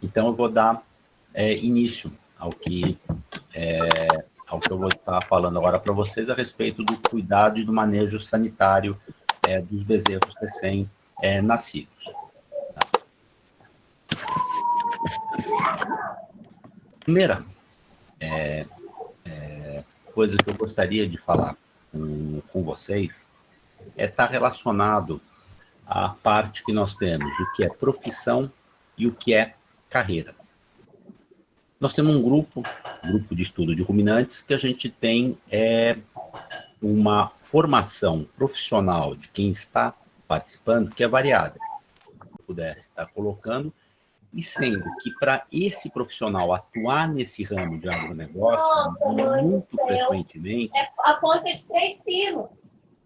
Então, eu vou dar início ao que eu vou estar falando agora para vocês a respeito do cuidado e do manejo sanitário dos bezerros recém-nascidos. Primeira coisa que eu gostaria de falar com vocês está relacionado à parte que nós temos, o que é profissão e o que é carreira. Nós temos um grupo de estudo de ruminantes que a gente tem uma formação profissional de quem está participando que é variada. Se eu pudesse estar colocando, e sendo que para esse profissional atuar nesse ramo de agronegócio, muito frequentemente, a conta de 3 quilos.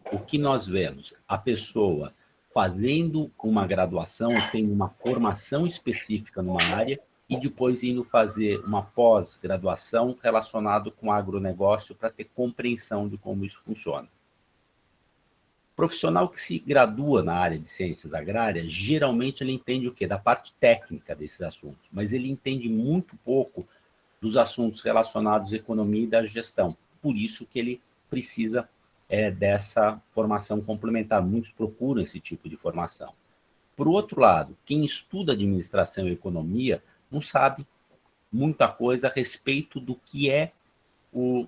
O que nós vemos? A pessoa fazendo uma graduação, tem uma formação específica numa área, e depois indo fazer uma pós-graduação relacionado com agronegócio para ter compreensão de como isso funciona. O profissional que se gradua na área de ciências agrárias, geralmente ele entende o quê? Da parte técnica desses assuntos, mas ele entende muito pouco dos assuntos relacionados à economia e da gestão. Por isso que ele precisa dessa formação complementar. Muitos procuram esse tipo de formação. Por outro lado, quem estuda administração e economia não sabe muita coisa a respeito do que é o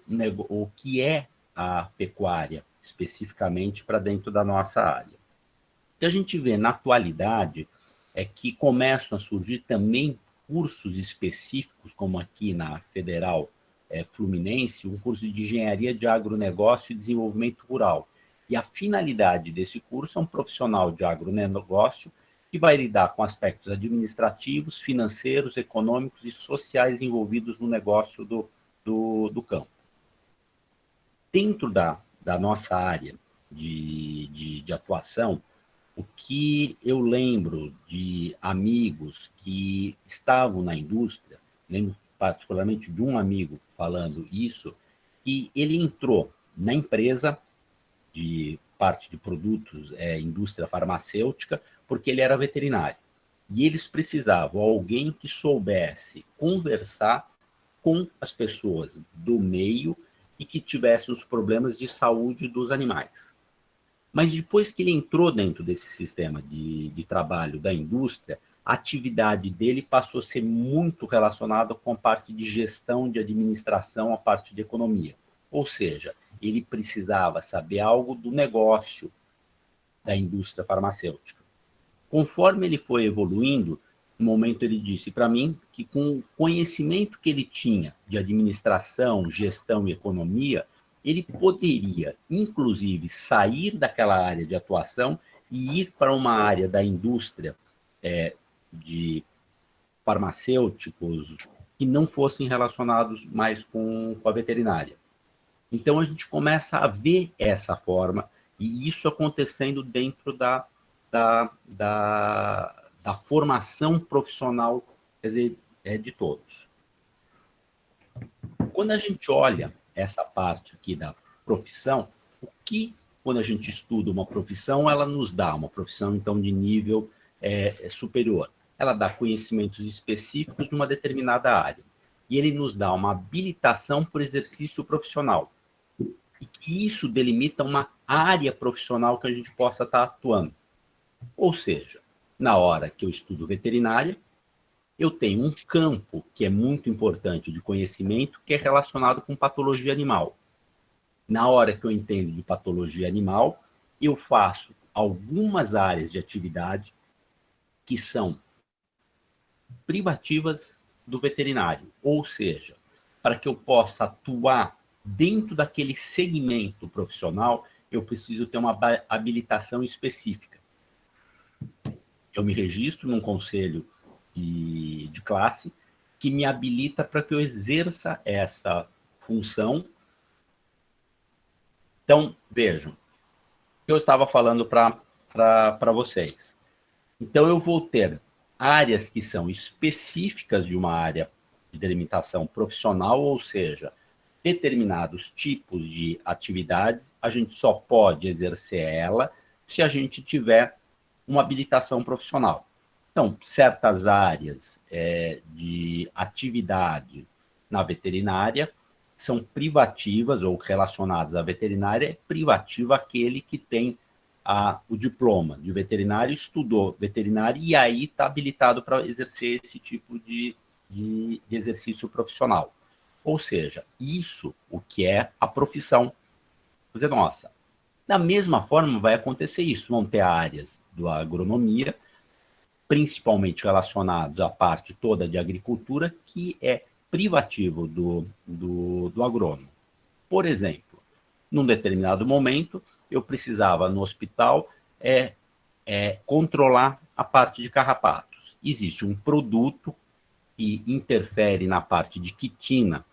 que é a pecuária, especificamente para dentro da nossa área. O que a gente vê na atualidade é que começam a surgir também cursos específicos, como aqui na Federal Fluminense, um curso de engenharia de agronegócio e desenvolvimento rural. E a finalidade desse curso é um profissional de agronegócio que vai lidar com aspectos administrativos, financeiros, econômicos e sociais envolvidos no negócio do campo. Dentro da nossa área de atuação, o que eu lembro de amigos que estavam na indústria, lembro particularmente de um amigo falando isso, que ele entrou na empresa de parte de produtos, indústria farmacêutica, porque ele era veterinário. E eles precisavam de alguém que soubesse conversar com as pessoas do meio e que tivesse os problemas de saúde dos animais. Mas depois que ele entrou dentro desse sistema de trabalho da indústria, a atividade dele passou a ser muito relacionada com a parte de gestão, de administração, a parte de economia. Ou seja, ele precisava saber algo do negócio da indústria farmacêutica. Conforme ele foi evoluindo, no momento ele disse para mim que com o conhecimento que ele tinha de administração, gestão e economia, ele poderia, inclusive, sair daquela área de atuação e ir para uma área da indústria de farmacêuticos que não fossem relacionados mais com a veterinária. Então, a gente começa a ver essa forma, e isso acontecendo dentro da formação profissional, quer dizer, de todos. Quando a gente olha essa parte aqui da profissão, quando a gente estuda uma profissão, ela nos dá uma profissão, então, de nível superior. Ela dá conhecimentos específicos de uma determinada área. E ele nos dá uma habilitação por exercício profissional. E que isso delimita uma área profissional que a gente possa estar atuando. Ou seja, na hora que eu estudo veterinária, eu tenho um campo que é muito importante de conhecimento, que é relacionado com patologia animal. Na hora que eu entendo de patologia animal, eu faço algumas áreas de atividade que são privativas do veterinário. Ou seja, para que eu possa atuar dentro daquele segmento profissional, eu preciso ter uma habilitação específica. Eu me registro num conselho de classe que me habilita para que eu exerça essa função. Então, vejam, eu estava falando para vocês. Então, eu vou ter áreas que são específicas de uma área de delimitação profissional, ou seja, determinados tipos de atividades, a gente só pode exercer ela se a gente tiver uma habilitação profissional. Então, certas áreas de atividade na veterinária são privativas ou relacionadas à veterinária, é privativo aquele que tem o diploma de veterinário, estudou veterinário e aí está habilitado para exercer esse tipo de exercício profissional. Ou seja, isso o que é a profissão. Dizer, nossa, da mesma forma vai acontecer isso, vão ter áreas da agronomia, principalmente relacionados à parte toda de agricultura, que é privativo do agrônomo. Por exemplo, num determinado momento, eu precisava, no hospital, controlar a parte de carrapatos. Existe um produto que interfere na parte de quitina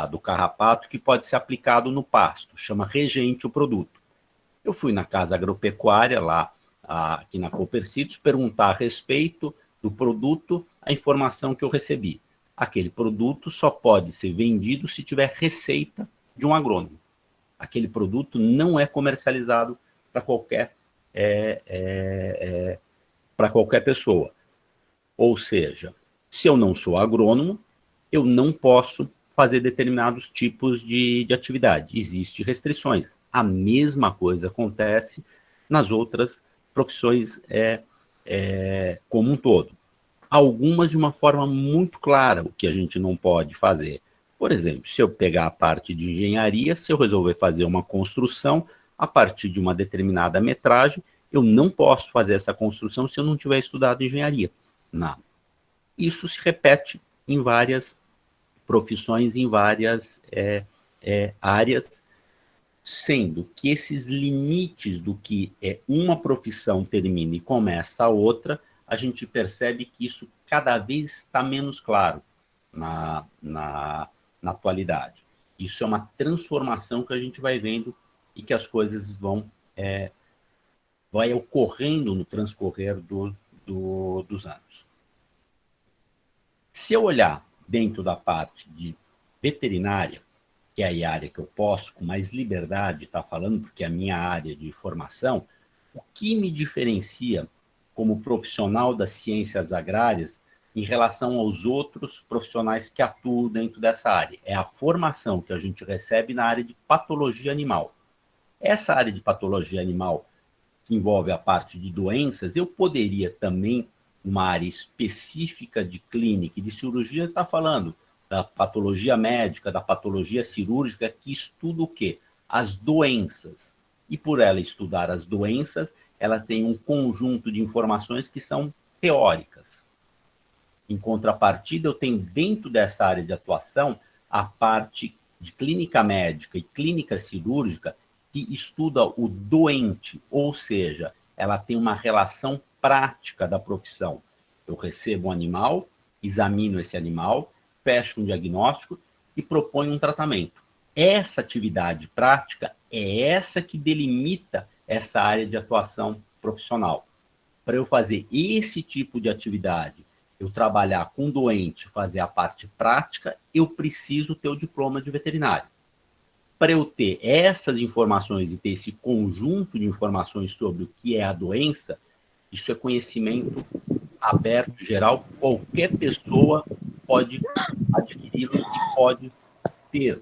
do carrapato que pode ser aplicado no pasto, chama regente o produto. Eu fui na casa agropecuária, lá aqui na Copercitos, perguntar a respeito do produto, a informação que eu recebi. Aquele produto só pode ser vendido se tiver receita de um agrônomo. Aquele produto não é comercializado para qualquer pessoa. Ou seja, se eu não sou agrônomo, eu não posso fazer determinados tipos de atividade. Existem restrições. A mesma coisa acontece nas outras profissões como um todo. Algumas de uma forma muito clara, o que a gente não pode fazer. Por exemplo, se eu pegar a parte de engenharia, se eu resolver fazer uma construção a partir de uma determinada metragem, eu não posso fazer essa construção se eu não tiver estudado engenharia. Não. Isso se repete em várias profissões, em várias áreas, sendo que esses limites do que uma profissão termina e começa a outra, a gente percebe que isso cada vez está menos claro na atualidade. Isso é uma transformação que a gente vai vendo e que as coisas vai ocorrendo no transcorrer dos anos. Se eu olhar dentro da parte de veterinária, que é a área que eu posso, com mais liberdade, estar falando, porque é a minha área de formação, o que me diferencia como profissional das ciências agrárias em relação aos outros profissionais que atuam dentro dessa área? É a formação que a gente recebe na área de patologia animal. Essa área de patologia animal, que envolve a parte de doenças, eu poderia também, uma área específica de clínica e de cirurgia, estar falando da patologia médica, da patologia cirúrgica, que estuda o quê? As doenças. E por ela estudar as doenças, ela tem um conjunto de informações que são teóricas. Em contrapartida, eu tenho dentro dessa área de atuação a parte de clínica médica e clínica cirúrgica que estuda o doente, ou seja, ela tem uma relação prática da profissão. Eu recebo um animal, examino esse animal, fecho um diagnóstico e proponho um tratamento. Essa atividade prática é essa que delimita essa área de atuação profissional. Para eu fazer esse tipo de atividade, eu trabalhar com o doente, fazer a parte prática, eu preciso ter o diploma de veterinário. Para eu ter essas informações e ter esse conjunto de informações sobre o que é a doença, isso é conhecimento aberto, geral, qualquer pessoa pode adquiri-lo e pode ter.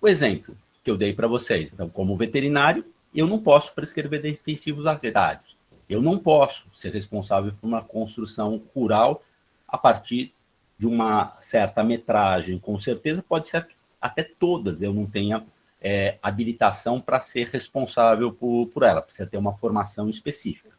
O exemplo que eu dei para vocês, então, como veterinário, eu não posso prescrever defensivos agrários. Eu não posso ser responsável por uma construção rural a partir de uma certa metragem. Com certeza, pode ser até todas eu não tenha habilitação para ser responsável por ela, precisa ter uma formação específica.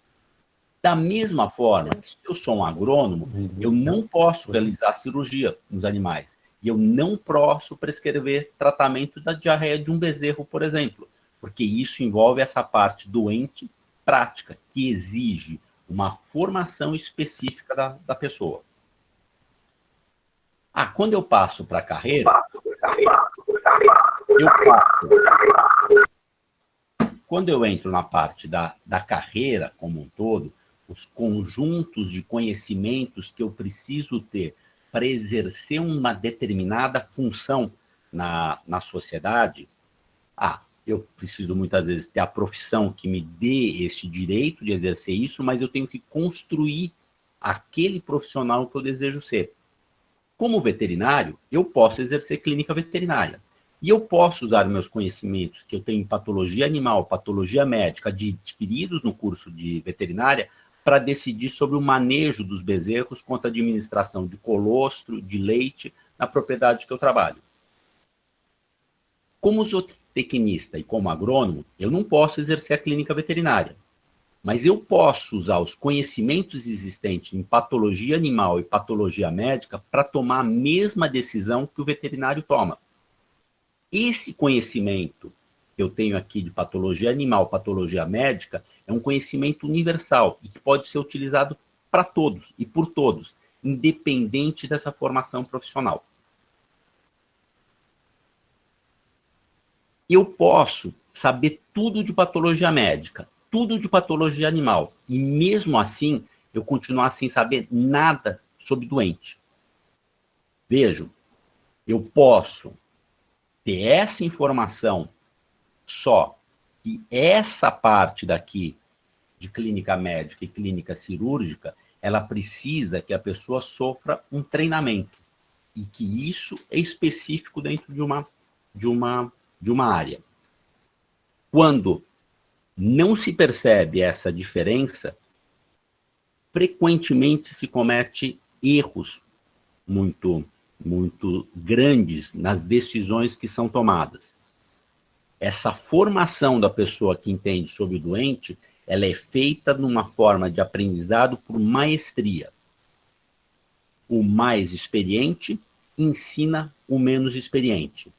Da mesma forma, se eu sou um agrônomo, eu não posso realizar cirurgia nos animais. E eu não posso prescrever tratamento da diarreia de um bezerro, por exemplo, porque isso envolve essa parte doente prática, que exige uma formação específica da pessoa. Quando eu passo para a carreira, quando eu entro na parte da carreira como um todo, os conjuntos de conhecimentos que eu preciso ter para exercer uma determinada função na sociedade, eu preciso muitas vezes ter a profissão que me dê esse direito de exercer isso, mas eu tenho que construir aquele profissional que eu desejo ser. Como veterinário, eu posso exercer clínica veterinária. E eu posso usar meus conhecimentos que eu tenho em patologia animal, patologia médica, adquiridos no curso de veterinária, para decidir sobre o manejo dos bezerros quanto à administração de colostro, de leite, na propriedade que eu trabalho. Como zootecnista e como agrônomo, eu não posso exercer a clínica veterinária, mas eu posso usar os conhecimentos existentes em patologia animal e patologia médica para tomar a mesma decisão que o veterinário toma. Esse conhecimento que eu tenho aqui de patologia animal, patologia médica, é um conhecimento universal e que pode ser utilizado para todos e por todos, independente dessa formação profissional. Eu posso saber tudo de patologia médica, tudo de patologia animal, e mesmo assim eu continuar sem saber nada sobre doente. Vejam, eu posso ter essa informação só que essa parte daqui de clínica médica e clínica cirúrgica, ela precisa que a pessoa sofra um treinamento e que isso é específico dentro de uma área. Quando não se percebe essa diferença, frequentemente se comete erros muito grandes nas decisões que são tomadas. Essa formação da pessoa que entende sobre o doente, ela é feita numa forma de aprendizado por maestria. O mais experiente ensina o menos experiente.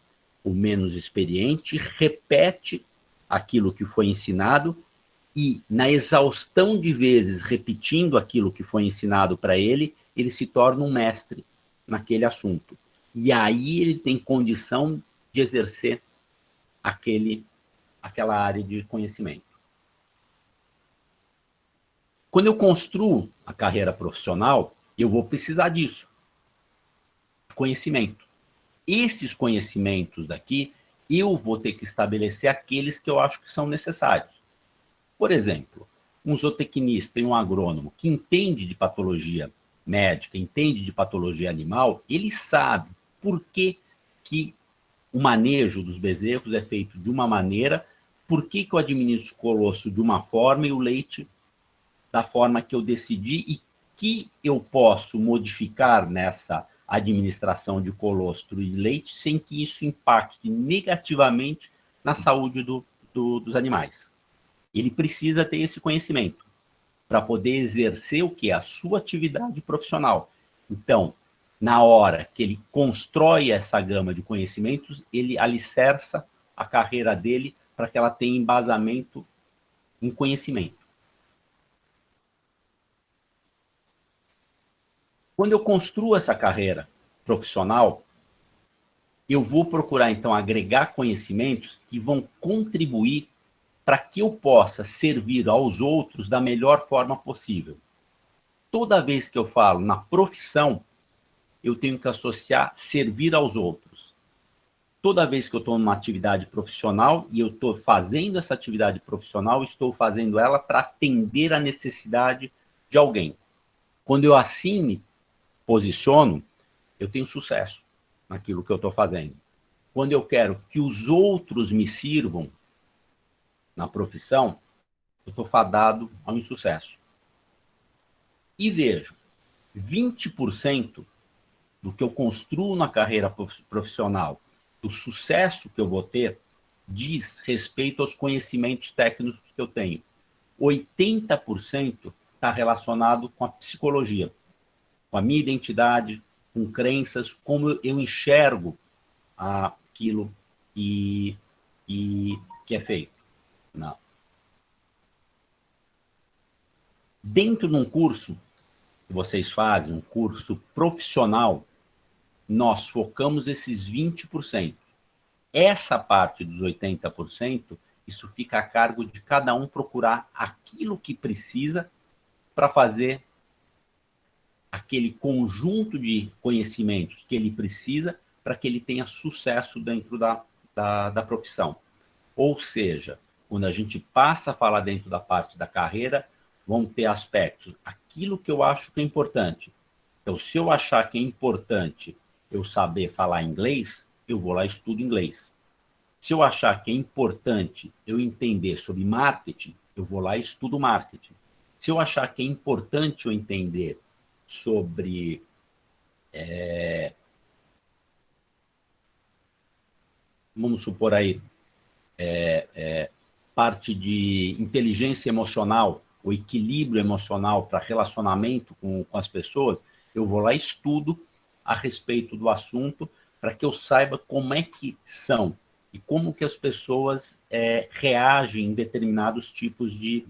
O menos experiente repete aquilo que foi ensinado e, na exaustão de vezes repetindo aquilo que foi ensinado para ele, ele se torna um mestre naquele assunto. E aí ele tem condição de exercer aquela área de conhecimento. Quando eu construo a carreira profissional, eu vou precisar disso, conhecimento. Esses conhecimentos daqui, eu vou ter que estabelecer aqueles que eu acho que são necessários. Por exemplo, um zootecnista e um agrônomo que entende de patologia médica, entende de patologia animal, ele sabe por que o manejo dos bezerros é feito de uma maneira, por que eu administro o colostro de uma forma e o leite da forma que eu decidi e que eu posso modificar nessa administração de colostro e leite sem que isso impacte negativamente na saúde dos animais. Ele precisa ter esse conhecimento para poder exercer o que é a sua atividade profissional. Então, na hora que ele constrói essa gama de conhecimentos, ele alicerça a carreira dele para que ela tenha embasamento em conhecimento. Quando eu construo essa carreira profissional, eu vou procurar, então, agregar conhecimentos que vão contribuir para que eu possa servir aos outros da melhor forma possível. Toda vez que eu falo na profissão, eu tenho que associar servir aos outros. Toda vez que eu estou numa atividade profissional e eu estou fazendo essa atividade profissional, estou fazendo ela para atender a necessidade de alguém. Quando eu assim me posiciono, eu tenho sucesso naquilo que eu estou fazendo. Quando eu quero que os outros me sirvam na profissão, eu estou fadado ao insucesso. E vejo, 20% do que eu construo na carreira profissional, do sucesso que eu vou ter, diz respeito aos conhecimentos técnicos que eu tenho. 80% está relacionado com a psicologia, com a minha identidade, com crenças, como eu enxergo aquilo que é feito. Não. Dentro de um curso que vocês fazem, um curso profissional, nós focamos esses 20%. Essa parte dos 80%, isso fica a cargo de cada um procurar aquilo que precisa para fazer aquele conjunto de conhecimentos que ele precisa para que ele tenha sucesso dentro da profissão. Ou seja, quando a gente passa a falar dentro da parte da carreira, vão ter aspectos. Aquilo que eu acho que é importante. Então, se eu achar que é importante eu saber falar inglês, eu vou lá e estudo inglês. Se eu achar que é importante eu entender sobre marketing, eu vou lá e estudo marketing. Se eu achar que é importante eu entender sobre vamos supor aí, parte de inteligência emocional, o equilíbrio emocional para relacionamento com as pessoas, eu vou lá e estudo a respeito do assunto para que eu saiba como é que são e como que as pessoas reagem em determinados tipos de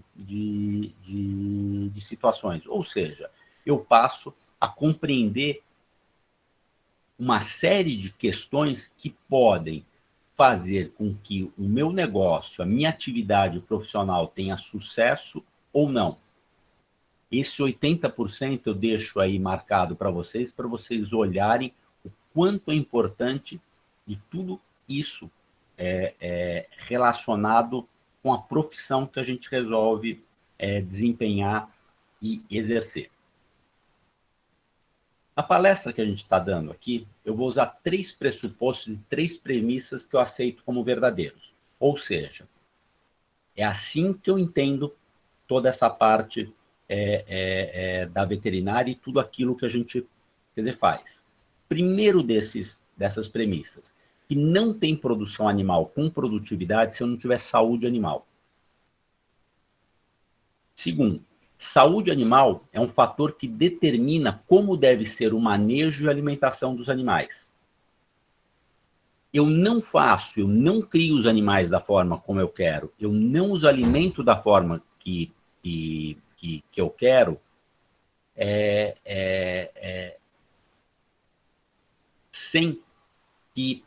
situações. Ou seja, eu passo a compreender uma série de questões que podem fazer com que o meu negócio, a minha atividade profissional tenha sucesso ou não. Esse 80% eu deixo aí marcado para vocês olharem o quanto é importante de tudo isso relacionado com a profissão que a gente resolve desempenhar e exercer. A palestra que a gente está dando aqui, eu vou usar 3 pressupostos e 3 premissas que eu aceito como verdadeiros. Ou seja, é assim que eu entendo toda essa parte da veterinária e tudo aquilo que a gente faz. Primeiro dessas premissas, que não tem produção animal com produtividade se eu não tiver saúde animal. Segundo, saúde animal é um fator que determina como deve ser o manejo e a alimentação dos animais. Eu não crio os animais da forma como eu quero, eu não os alimento da forma que eu quero, sem que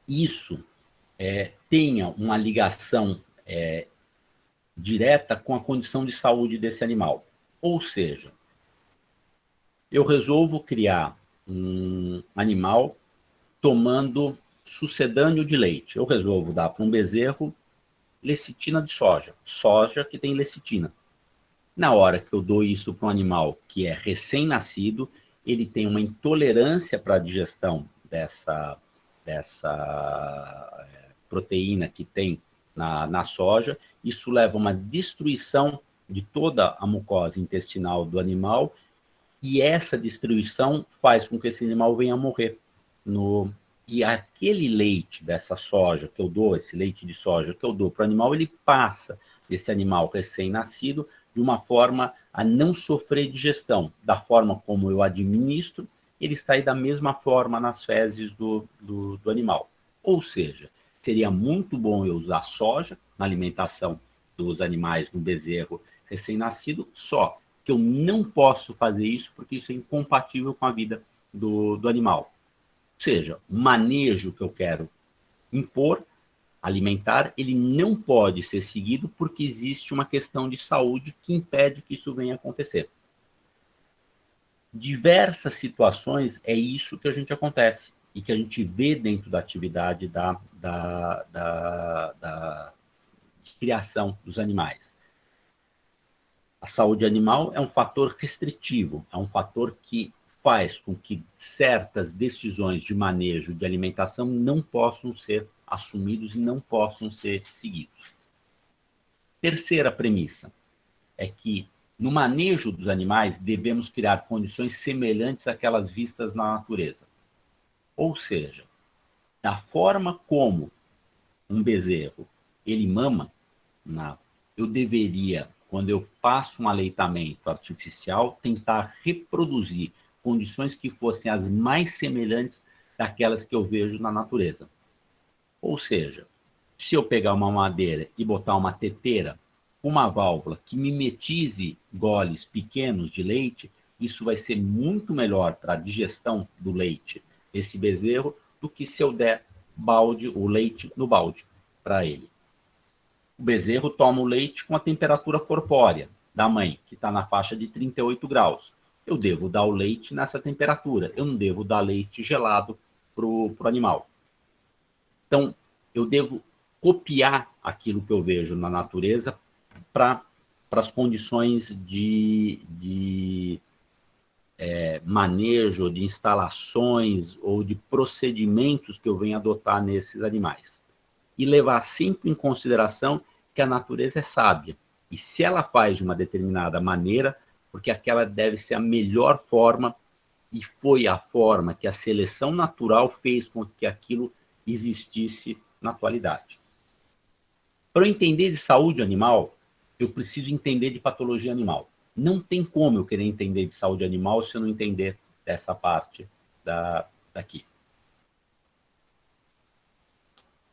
isso tenha uma ligação direta com a condição de saúde desse animal. Ou seja, eu resolvo criar um animal tomando sucedâneo de leite. Eu resolvo dar para um bezerro lecitina de soja. Soja que tem lecitina. Na hora que eu dou isso para um animal que é recém-nascido, ele tem uma intolerância para a digestão dessa proteína que tem na soja. Isso leva a uma destruição de toda a mucosa intestinal do animal e essa destruição faz com que esse animal venha a morrer. E aquele leite dessa soja que eu dou, esse leite de soja que eu dou para o animal, ele passa esse animal recém-nascido de uma forma a não sofrer digestão. Da forma como eu administro, ele sai da mesma forma nas fezes do animal. Ou seja, seria muito bom eu usar soja na alimentação dos animais no bezerro recém-nascido, só que eu não posso fazer isso porque isso é incompatível com a vida do animal. Ou seja, o manejo que eu quero impor, alimentar, ele não pode ser seguido porque existe uma questão de saúde que impede que isso venha a acontecer. Diversas situações é isso que a gente acontece e que a gente vê dentro da atividade da criação dos animais. A saúde animal é um fator restritivo, é um fator que faz com que certas decisões de manejo de alimentação não possam ser assumidos e não possam ser seguidos. Terceira premissa é que no manejo dos animais devemos criar condições semelhantes àquelas vistas na natureza. Ou seja, da forma como um bezerro ele mama, eu deveria, quando eu passo um aleitamento artificial, tentar reproduzir condições que fossem as mais semelhantes daquelas que eu vejo na natureza. Ou seja, se eu pegar uma madeira e botar uma teteira, uma válvula que mimetize goles pequenos de leite, isso vai ser muito melhor para a digestão do leite desse bezerro do que se eu der o leite no balde para ele. O bezerro toma o leite com a temperatura corpórea da mãe, que está na faixa de 38 graus. Eu devo dar o leite nessa temperatura. Eu não devo dar leite gelado para o animal. Então, eu devo copiar aquilo que eu vejo na natureza para as condições de manejo, de instalações ou de procedimentos que eu venho adotar nesses animais. E levar sempre em consideração que a natureza é sábia. E se ela faz de uma determinada maneira, porque aquela deve ser a melhor forma, e foi a forma que a seleção natural fez com que aquilo existisse na atualidade. Para eu entender de saúde animal, eu preciso entender de patologia animal. Não tem como eu querer entender de saúde animal se eu não entender dessa parte daqui.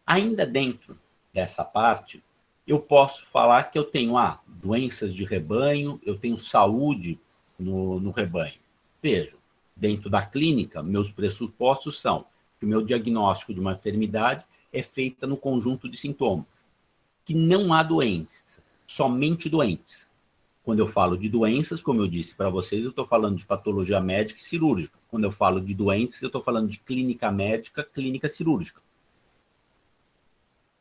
Ainda dentro dessa parte, eu posso falar que eu tenho doenças de rebanho, eu tenho saúde no rebanho. Veja, dentro da clínica, meus pressupostos são que o meu diagnóstico de uma enfermidade é feita no conjunto de sintomas, que não há doença, somente doentes. Quando eu falo de doenças, como eu disse para vocês, eu estou falando de patologia médica e cirúrgica. Quando eu falo de doentes, eu estou falando de clínica médica, clínica cirúrgica.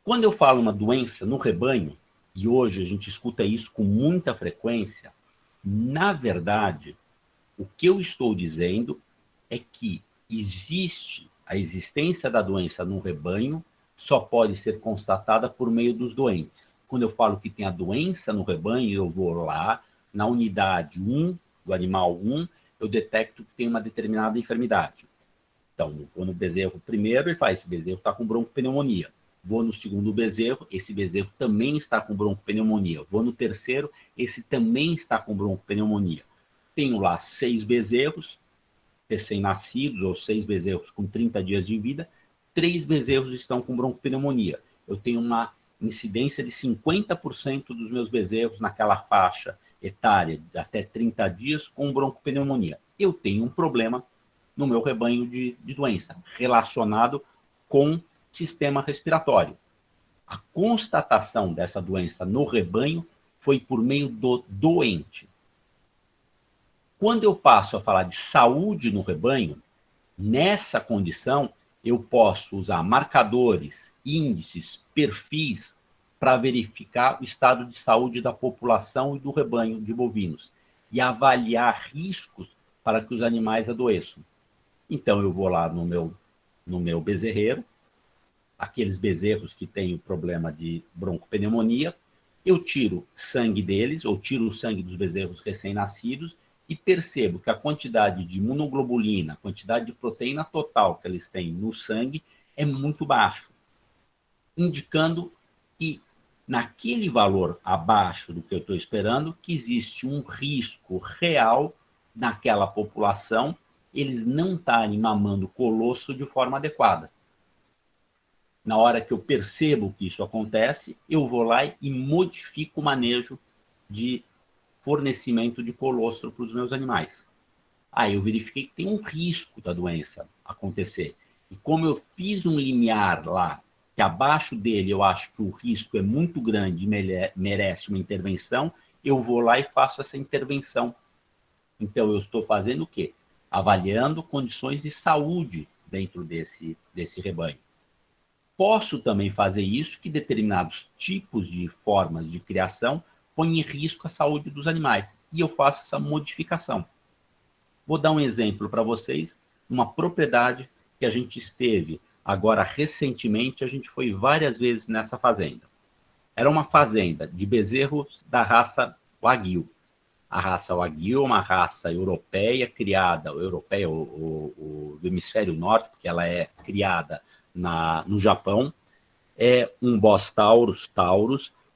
Quando eu falo uma doença no rebanho, e hoje a gente escuta isso com muita frequência, na verdade, o que eu estou dizendo é que existe a existência da doença no rebanho, só pode ser constatada por meio dos doentes. Quando eu falo que tem a doença no rebanho, eu vou lá, na unidade 1, do animal 1, eu detecto que tem uma determinada enfermidade. Então, eu vou no bezerro primeiro e faz, esse bezerro está com broncopneumonia. Vou no segundo bezerro, esse bezerro também está com broncopneumonia. Vou no terceiro, esse também está com broncopneumonia. Tenho lá 6 bezerros recém-nascidos, ou 6 bezerros com 30 dias de vida, 3 bezerros estão com broncopneumonia. Eu tenho uma incidência de 50% dos meus bezerros naquela faixa etária de até 30 dias com broncopneumonia. Eu tenho um problema no meu rebanho de doença relacionado com sistema respiratório. A constatação dessa doença no rebanho foi por meio do doente. Quando eu passo a falar de saúde no rebanho, nessa condição, eu posso usar marcadores, índices, perfis para verificar o estado de saúde da população e do rebanho de bovinos e avaliar riscos para que os animais adoeçam. Então, eu vou lá no meu bezerreiro, aqueles bezerros que têm o problema de broncopneumonia, eu tiro sangue deles, ou tiro o sangue dos bezerros recém-nascidos, e percebo que a quantidade de imunoglobulina, a quantidade de proteína total que eles têm no sangue é muito baixo, indicando que naquele valor abaixo do que eu estou esperando, que existe um risco real naquela população, eles não estarem mamando colosso de forma adequada. Na hora que eu percebo que isso acontece, eu vou lá e modifico o manejo de fornecimento de colostro para os meus animais. Aí eu verifiquei que tem um risco da doença acontecer. E como eu fiz um limiar lá, que abaixo dele eu acho que o risco é muito grande e merece uma intervenção, eu vou lá e faço essa intervenção. Então eu estou fazendo o quê? Avaliando condições de saúde dentro desse rebanho. Posso também fazer isso que determinados tipos de formas de criação põem em risco a saúde dos animais. E eu faço essa modificação. Vou dar um exemplo para vocês. Uma propriedade que a gente esteve agora recentemente, a gente foi várias vezes nessa fazenda. Era uma fazenda de bezerros da raça Wagyu. A raça Wagyu é uma raça europeia criada, europeia do hemisfério norte, porque ela é criada no Japão. É um Bos taurus,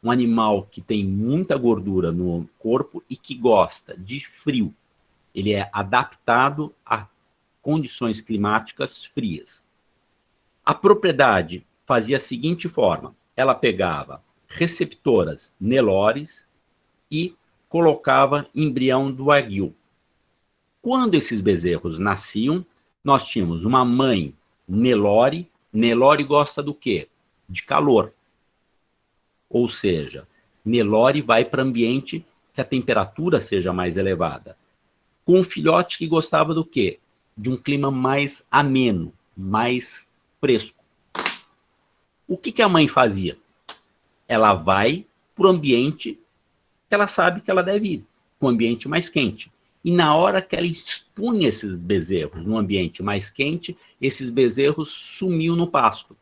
um animal que tem muita gordura no corpo e que gosta de frio. Ele é adaptado a condições climáticas frias. A propriedade fazia a seguinte forma: ela pegava receptoras Nelores e colocava embrião do Wagyu. Quando esses bezerros nasciam, nós tínhamos uma mãe Nelore. Nelore gosta do quê? De calor. Ou seja, Nelore vai para ambiente que a temperatura seja mais elevada. Com um filhote que gostava do quê? De um clima mais ameno, mais fresco. O que a mãe fazia? Ela vai para o ambiente que ela sabe que ela deve ir, um ambiente mais quente. E na hora que ela expunha esses bezerros no ambiente mais quente, esses bezerros sumiam no pasto.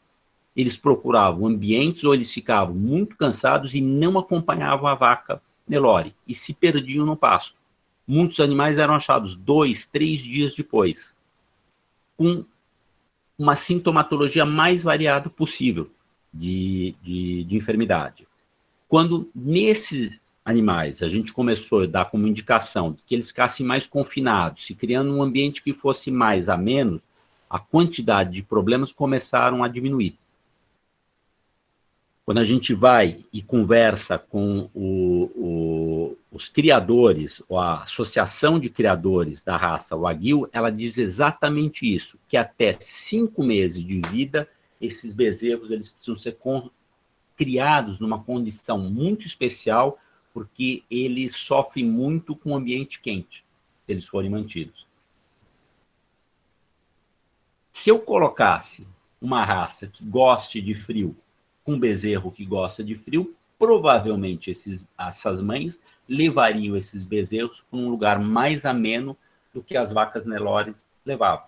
Eles procuravam ambientes ou eles ficavam muito cansados e não acompanhavam a vaca Nelore e se perdiam no pasto. Muitos animais eram achados 2, 3 dias depois, com uma sintomatologia mais variada possível de enfermidade. Quando nesses animais a gente começou a dar como indicação que eles ficassem mais confinados, se criando um ambiente que fosse mais ameno, a quantidade de problemas começaram a diminuir. Quando a gente vai e conversa com os criadores, ou a associação de criadores da raça Wagyu, ela diz exatamente isso, que até 5 meses de vida, esses bezerros eles precisam ser criados numa condição muito especial, porque eles sofrem muito com o ambiente quente, se eles forem mantidos. Se eu colocasse uma raça que goste de frio, com um bezerro que gosta de frio, provavelmente essas mães levariam esses bezerros para um lugar mais ameno do que as vacas Nelore levavam.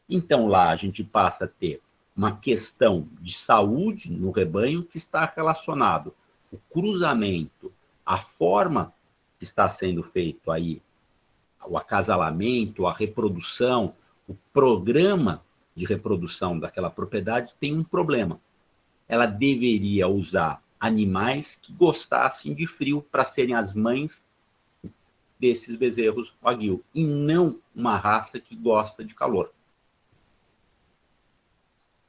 Então lá a gente passa a ter uma questão de saúde no rebanho que está relacionado ao cruzamento, a forma que está sendo feito aí, o acasalamento, a reprodução, o programa de reprodução daquela propriedade tem um problema. Ela deveria usar animais que gostassem de frio para serem as mães desses bezerros Wagyu, e não uma raça que gosta de calor.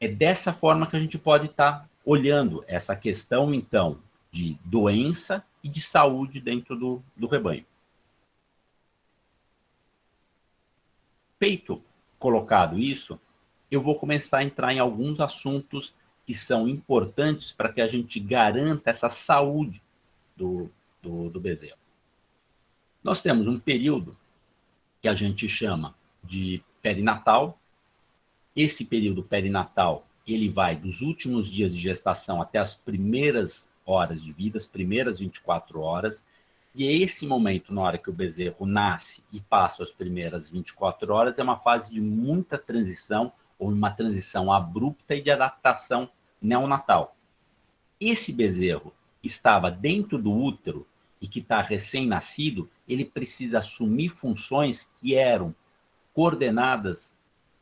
É dessa forma que a gente pode estar olhando essa questão, então, de doença e de saúde dentro do rebanho. Feito, colocado isso, eu vou começar a entrar em alguns assuntos que são importantes para que a gente garanta essa saúde do bezerro. Nós temos um período que a gente chama de perinatal. Esse período perinatal, ele vai dos últimos dias de gestação até as primeiras horas de vida, as primeiras 24 horas, e esse momento, na hora que o bezerro nasce e passa as primeiras 24 horas, é uma fase de muita transição, ou uma transição abrupta e de adaptação neonatal. Esse bezerro estava dentro do útero e que está recém-nascido, ele precisa assumir funções que eram coordenadas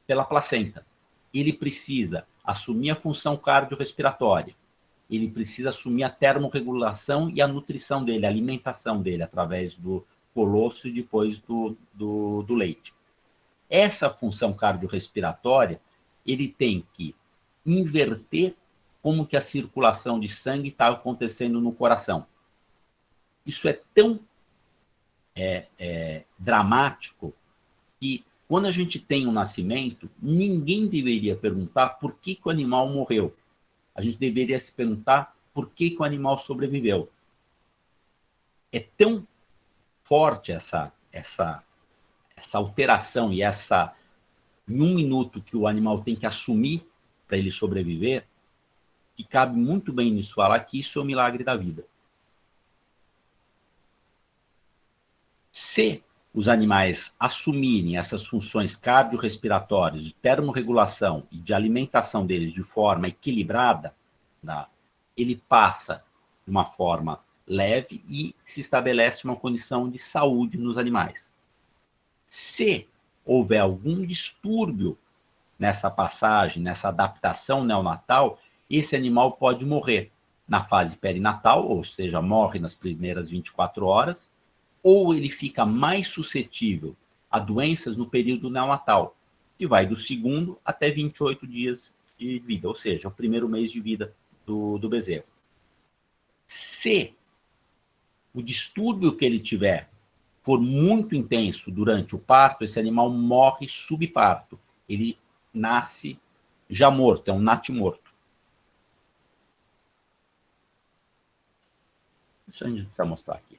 pela placenta. Ele precisa assumir a função cardiorrespiratória, ele precisa assumir a termorregulação e a nutrição dele, a alimentação dele, através do colosso e depois do leite. Essa função cardiorrespiratória, ele tem que inverter como que a circulação de sangue está acontecendo no coração. Isso é tão dramático que, quando a gente tem um nascimento, ninguém deveria perguntar por que o animal morreu. A gente deveria se perguntar por que o animal sobreviveu. É tão forte essa alteração e em 1 minuto que o animal tem que assumir para ele sobreviver, que cabe muito bem nisso falar que isso é o milagre da vida. Se os animais assumirem essas funções cardiorrespiratórias, de termorregulação e de alimentação deles de forma equilibrada, ele passa de uma forma leve e se estabelece uma condição de saúde nos animais. Se houver algum distúrbio nessa passagem, nessa adaptação neonatal, esse animal pode morrer na fase perinatal, ou seja, morre nas primeiras 24 horas, ou ele fica mais suscetível a doenças no período neonatal, que vai do 2º até 28 dias de vida, ou seja, o primeiro mês de vida do bezerro. Se o distúrbio que ele tiver for muito intenso durante o parto, esse animal morre subparto. Ele nasce já morto, é um natimorto. Isso a gente precisa mostrar aqui.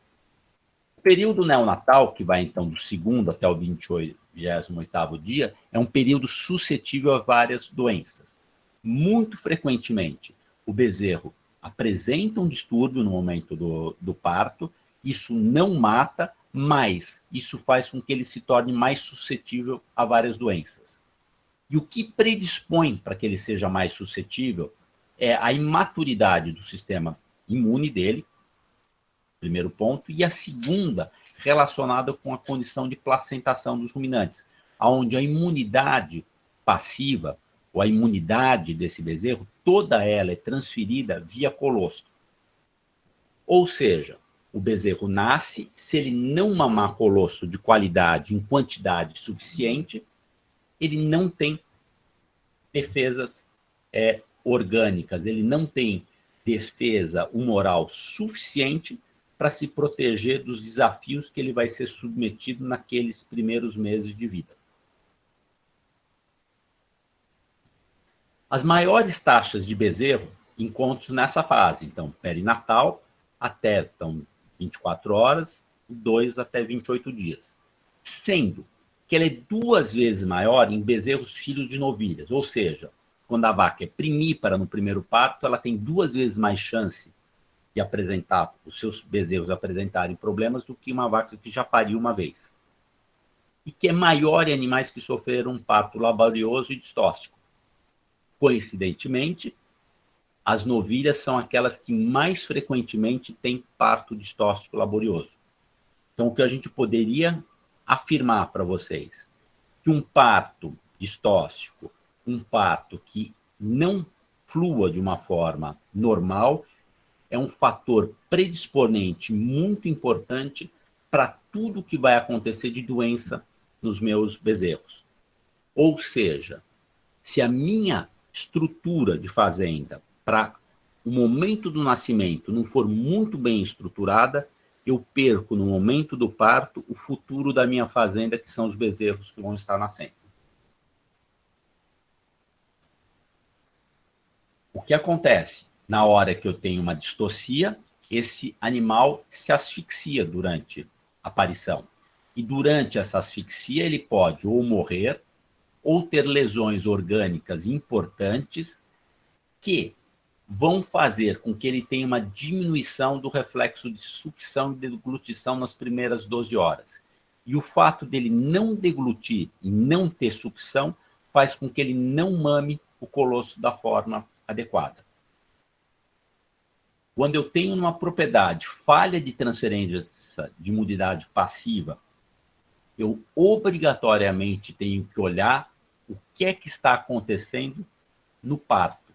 O período neonatal, que vai então do 2º até o 28º dia, é um período suscetível a várias doenças. Muito frequentemente, o bezerro apresenta um distúrbio no momento do parto, isso não mata, mas isso faz com que ele se torne mais suscetível a várias doenças. E o que predispõe para que ele seja mais suscetível é a imaturidade do sistema imune dele, primeiro ponto, e a segunda, relacionada com a condição de placentação dos ruminantes, onde a imunidade passiva, ou a imunidade desse bezerro, toda ela é transferida via colostro. Ou seja, o bezerro nasce, se ele não mamar colostro de qualidade, em quantidade suficiente, ele não tem defesas orgânicas, ele não tem defesa humoral suficiente para se proteger dos desafios que ele vai ser submetido naqueles primeiros meses de vida. As maiores taxas de bezerro encontram-se nessa fase, então, perinatal até 24 horas, 2 até 28 dias. Sendo que ela é 2 vezes maior em bezerros filhos de novilhas, ou seja, quando a vaca é primípara no primeiro parto, ela tem 2 vezes mais chance de apresentar, os seus bezerros apresentarem problemas do que uma vaca que já pariu uma vez. E que é maior em animais que sofreram um parto laborioso e distóxico. Coincidentemente, as novilhas são aquelas que mais frequentemente têm parto distóxico laborioso. Então, o que a gente poderia afirmar para vocês, que um parto distóxico, um parto que não flua de uma forma normal, é um fator predisponente muito importante para tudo que vai acontecer de doença nos meus bezerros. Ou seja, se a minha estrutura de fazenda para o momento do nascimento não for muito bem estruturada, eu perco no momento do parto o futuro da minha fazenda, que são os bezerros que vão estar nascendo. O que acontece? Na hora que eu tenho uma distocia, esse animal se asfixia durante a aparição. E durante essa asfixia, ele pode ou morrer, ou ter lesões orgânicas importantes que vão fazer com que ele tenha uma diminuição do reflexo de sucção e deglutição nas primeiras 12 horas. E o fato dele não deglutir e não ter sucção faz com que ele não mame o colosso da forma adequada. Quando eu tenho uma propriedade falha de transferência de imunidade passiva, eu obrigatoriamente tenho que olhar o que é que está acontecendo no parto.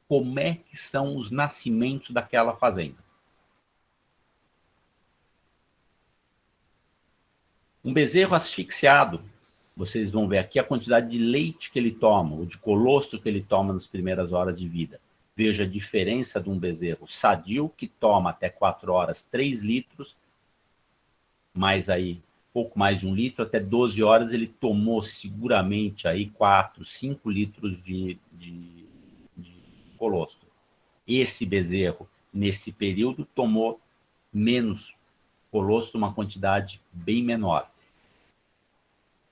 Como é que são os nascimentos daquela fazenda. Um bezerro asfixiado, vocês vão ver aqui a quantidade de leite que ele toma, ou de colostro que ele toma nas primeiras horas de vida. Veja a diferença de um bezerro sadio, que toma até 4 horas 3 litros, mais aí pouco mais de 1 litro, até 12 horas ele tomou seguramente aí 4, 5 litros de colostro. Esse bezerro, nesse período, tomou menos colostro, uma quantidade bem menor.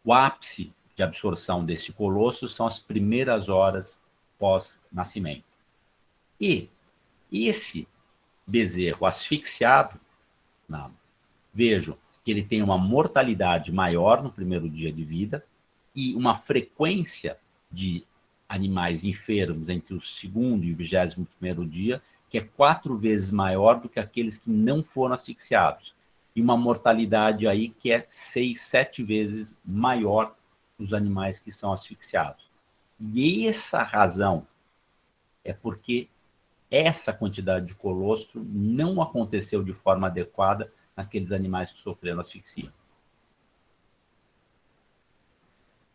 O ápice de absorção desse colostro são as primeiras horas pós-nascimento. E esse bezerro asfixiado, vejo que ele tem uma mortalidade maior no primeiro dia de vida e uma frequência de animais enfermos entre o segundo e o 21º dia, que é 4 vezes maior do que aqueles que não foram asfixiados. E uma mortalidade aí que é 6, 7 vezes maior nos animais que são asfixiados. E essa razão é porque essa quantidade de colostro não aconteceu de forma adequada naqueles animais que sofreram asfixia.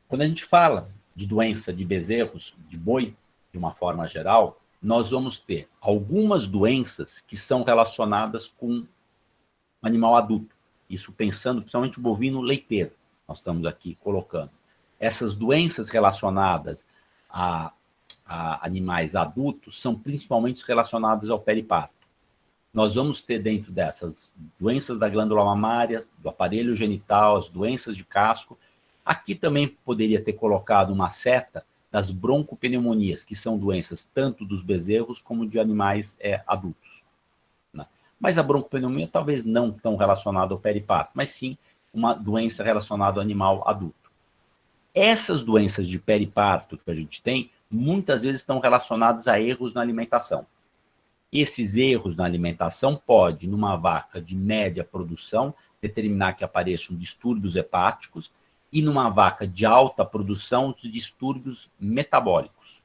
Quando a gente fala de doença de bezerros, de boi, de uma forma geral, nós vamos ter algumas doenças que são relacionadas com o animal adulto. Isso pensando principalmente o bovino leiteiro, nós estamos aqui colocando. Essas doenças relacionadas a animais adultos são principalmente relacionadas ao periparto. Nós vamos ter dentro dessas doenças da glândula mamária, do aparelho genital, as doenças de casco. Aqui também poderia ter colocado uma seta das broncopneumonias, que são doenças tanto dos bezerros como de animais adultos. Né? Mas a broncopneumonia talvez não tão relacionada ao periparto, mas sim uma doença relacionada ao animal adulto. Essas doenças de periparto que a gente tem, muitas vezes estão relacionadas a erros na alimentação. Esses erros na alimentação podem, numa vaca de média produção, determinar que apareçam distúrbios hepáticos e numa vaca de alta produção, os distúrbios metabólicos.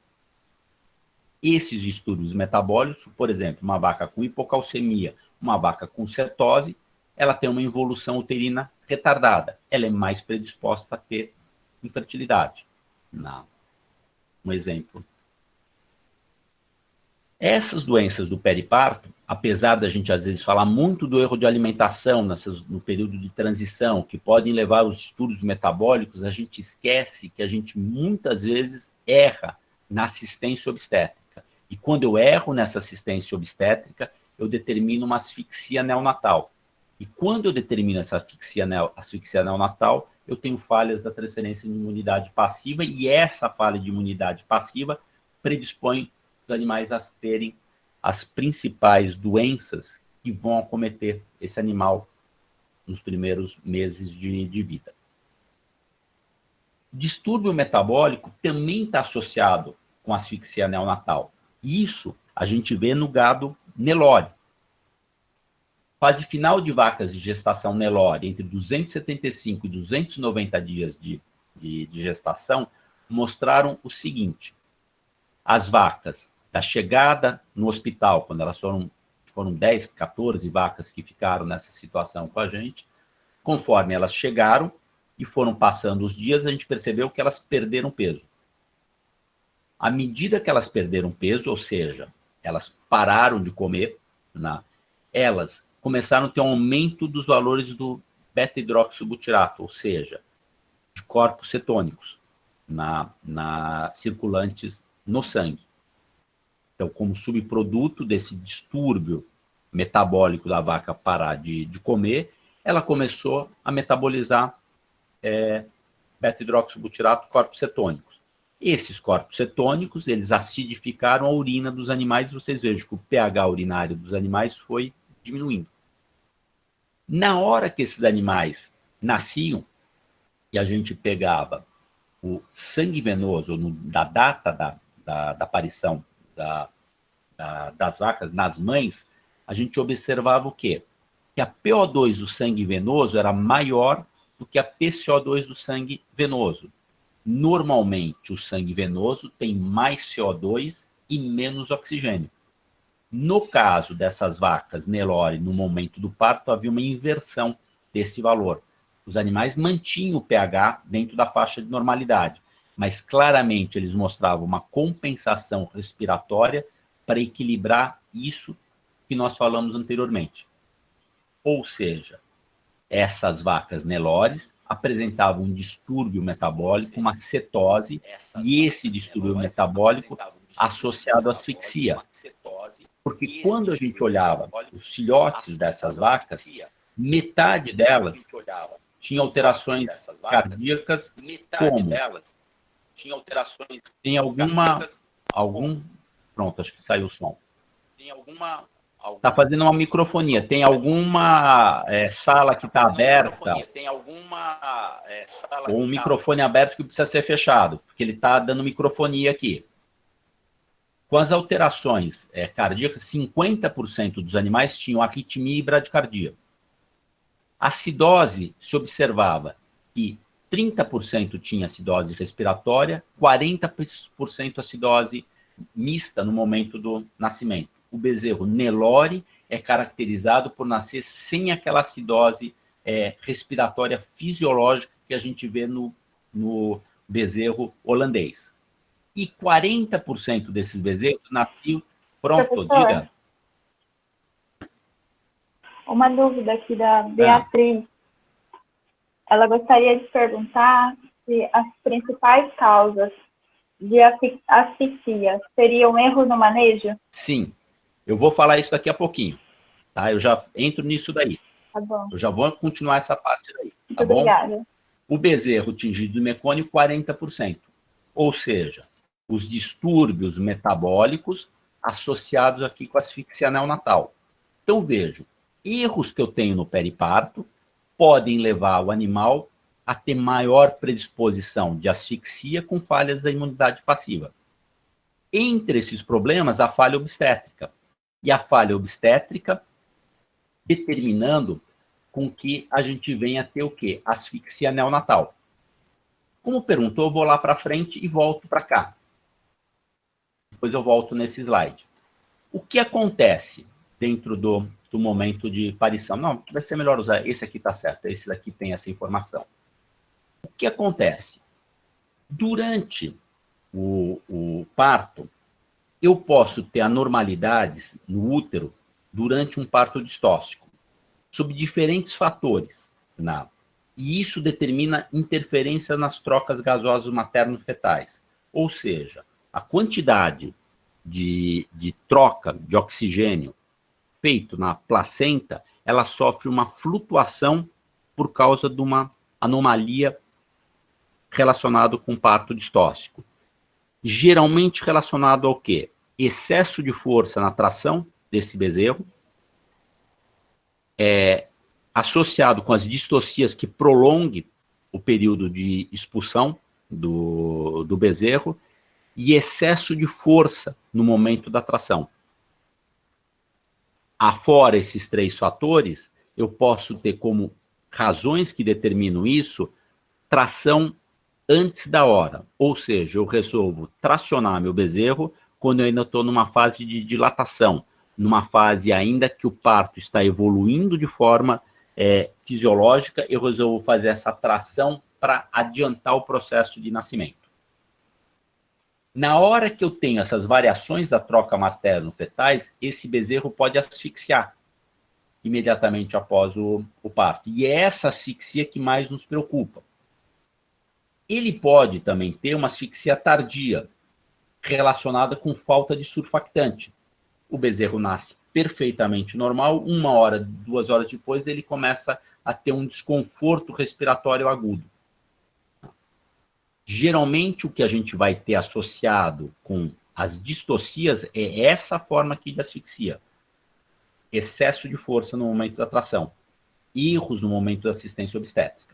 Esses distúrbios metabólicos, por exemplo, uma vaca com hipocalcemia, uma vaca com cetose, ela tem uma involução uterina retardada. Ela é mais predisposta a ter infertilidade. Não. Um exemplo. Essas doenças do periparto, apesar da gente às vezes falar muito do erro de alimentação no período de transição, que podem levar aos distúrbios metabólicos, a gente esquece que a gente muitas vezes erra na assistência obstétrica. E quando eu erro nessa assistência obstétrica, eu determino uma asfixia neonatal. E quando eu determino essa asfixia neonatal, eu tenho falhas da transferência de imunidade passiva, e essa falha de imunidade passiva predispõe os animais a terem as principais doenças que vão acometer esse animal nos primeiros meses de vida. Distúrbio metabólico também está associado com asfixia neonatal. Isso a gente vê no gado Nelore. Fase final de vacas de gestação Nelore, entre 275 e 290 dias de gestação, mostraram o seguinte: as vacas da chegada no hospital, quando elas foram 10, 14 vacas que ficaram nessa situação com a gente, conforme elas chegaram e foram passando os dias, a gente percebeu que elas perderam peso. À medida que elas perderam peso, ou seja, elas pararam de comer, elas começaram a ter um aumento dos valores do beta-hidroxibutirato, ou seja, de corpos cetônicos circulantes no sangue. Então, como subproduto desse distúrbio metabólico da vaca parar de comer, ela começou a metabolizar beta-hidroxibutirato, corpos cetônicos. Esses corpos cetônicos, eles acidificaram a urina dos animais, e vocês vejam que o pH urinário dos animais foi diminuindo. Na hora que esses animais nasciam, e a gente pegava o sangue venoso, da data da aparição das vacas nas mães, a gente observava o quê? Que a PO2 do sangue venoso era maior do que a PCO2 do sangue venoso. Normalmente, o sangue venoso tem mais CO2 e menos oxigênio. No caso dessas vacas Nelore, no momento do parto, havia uma inversão desse valor. Os animais mantinham o pH dentro da faixa de normalidade, mas claramente eles mostravam uma compensação respiratória para equilibrar isso que nós falamos anteriormente. Ou seja, essas vacas Nelores apresentavam um distúrbio metabólico, uma cetose, e esse distúrbio metabólico associado à asfixia. Porque quando a gente olhava os filhotes dessas vacas, metade delas tinha alterações cardíacas, como tem pronto, acho que saiu o som. Está fazendo uma microfonia. Tem alguma sala que está aberta, ou um microfone aberto que precisa ser fechado, porque ele está dando microfonia aqui. Com as alterações cardíacas, 50% dos animais tinham arritmia e bradicardia. A acidose se observava que 30% tinha acidose respiratória, 40% acidose mista no momento do nascimento. O bezerro Nelore é caracterizado por nascer sem aquela acidose respiratória fisiológica que a gente vê no bezerro holandês. E 40% desses bezerros nasciam... Pronto, diga. Uma dúvida aqui da Beatriz. Ela gostaria de perguntar se as principais causas de asfixia seriam erros no manejo? Sim. Eu vou falar isso daqui a pouquinho. Tá? Eu já entro nisso daí. Tá bom. Eu já vou continuar essa parte daí. Tá Muito bom? obrigada. O bezerro tingido de mecônio, 40%. Ou seja, os distúrbios metabólicos associados aqui com a asfixia neonatal. Então, vejo, erros que eu tenho no periparto podem levar o animal a ter maior predisposição de asfixia com falhas da imunidade passiva. Entre esses problemas, a falha obstétrica. E a falha obstétrica determinando com que a gente venha a ter o quê? Asfixia neonatal. Como perguntou, eu vou lá para frente e volto para cá. Depois eu volto nesse slide. O que acontece dentro do momento de parição? Não, vai ser melhor usar, esse aqui está certo, esse daqui tem essa informação. O que acontece? Durante o parto, eu posso ter anormalidades no útero durante um parto distóxico, sob diferentes fatores. E isso determina interferência nas trocas gasosas materno-fetais. Ou seja, a quantidade de troca de oxigênio feito na placenta, ela sofre uma flutuação por causa de uma anomalia relacionada com parto distóxico. Geralmente relacionado ao quê? Excesso de força na tração desse bezerro, associado com as distocias que prolonguem o período de expulsão do bezerro, e excesso de força no momento da tração. Afora esses três fatores, eu posso ter como razões que determinam isso, tração antes da hora. Ou seja, eu resolvo tracionar meu bezerro quando eu ainda estou numa fase de dilatação, numa fase ainda que o parto está evoluindo de forma fisiológica, eu resolvo fazer essa tração para adiantar o processo de nascimento. Na hora que eu tenho essas variações da troca materno-fetais, esse bezerro pode asfixiar imediatamente após o parto. E é essa asfixia que mais nos preocupa. Ele pode também ter uma asfixia tardia, relacionada com falta de surfactante. O bezerro nasce perfeitamente normal, 1 hora, 2 horas depois, ele começa a ter um desconforto respiratório agudo. Geralmente, o que a gente vai ter associado com as distocias é essa forma aqui de asfixia. Excesso de força no momento da tração. Erros no momento da assistência obstétrica.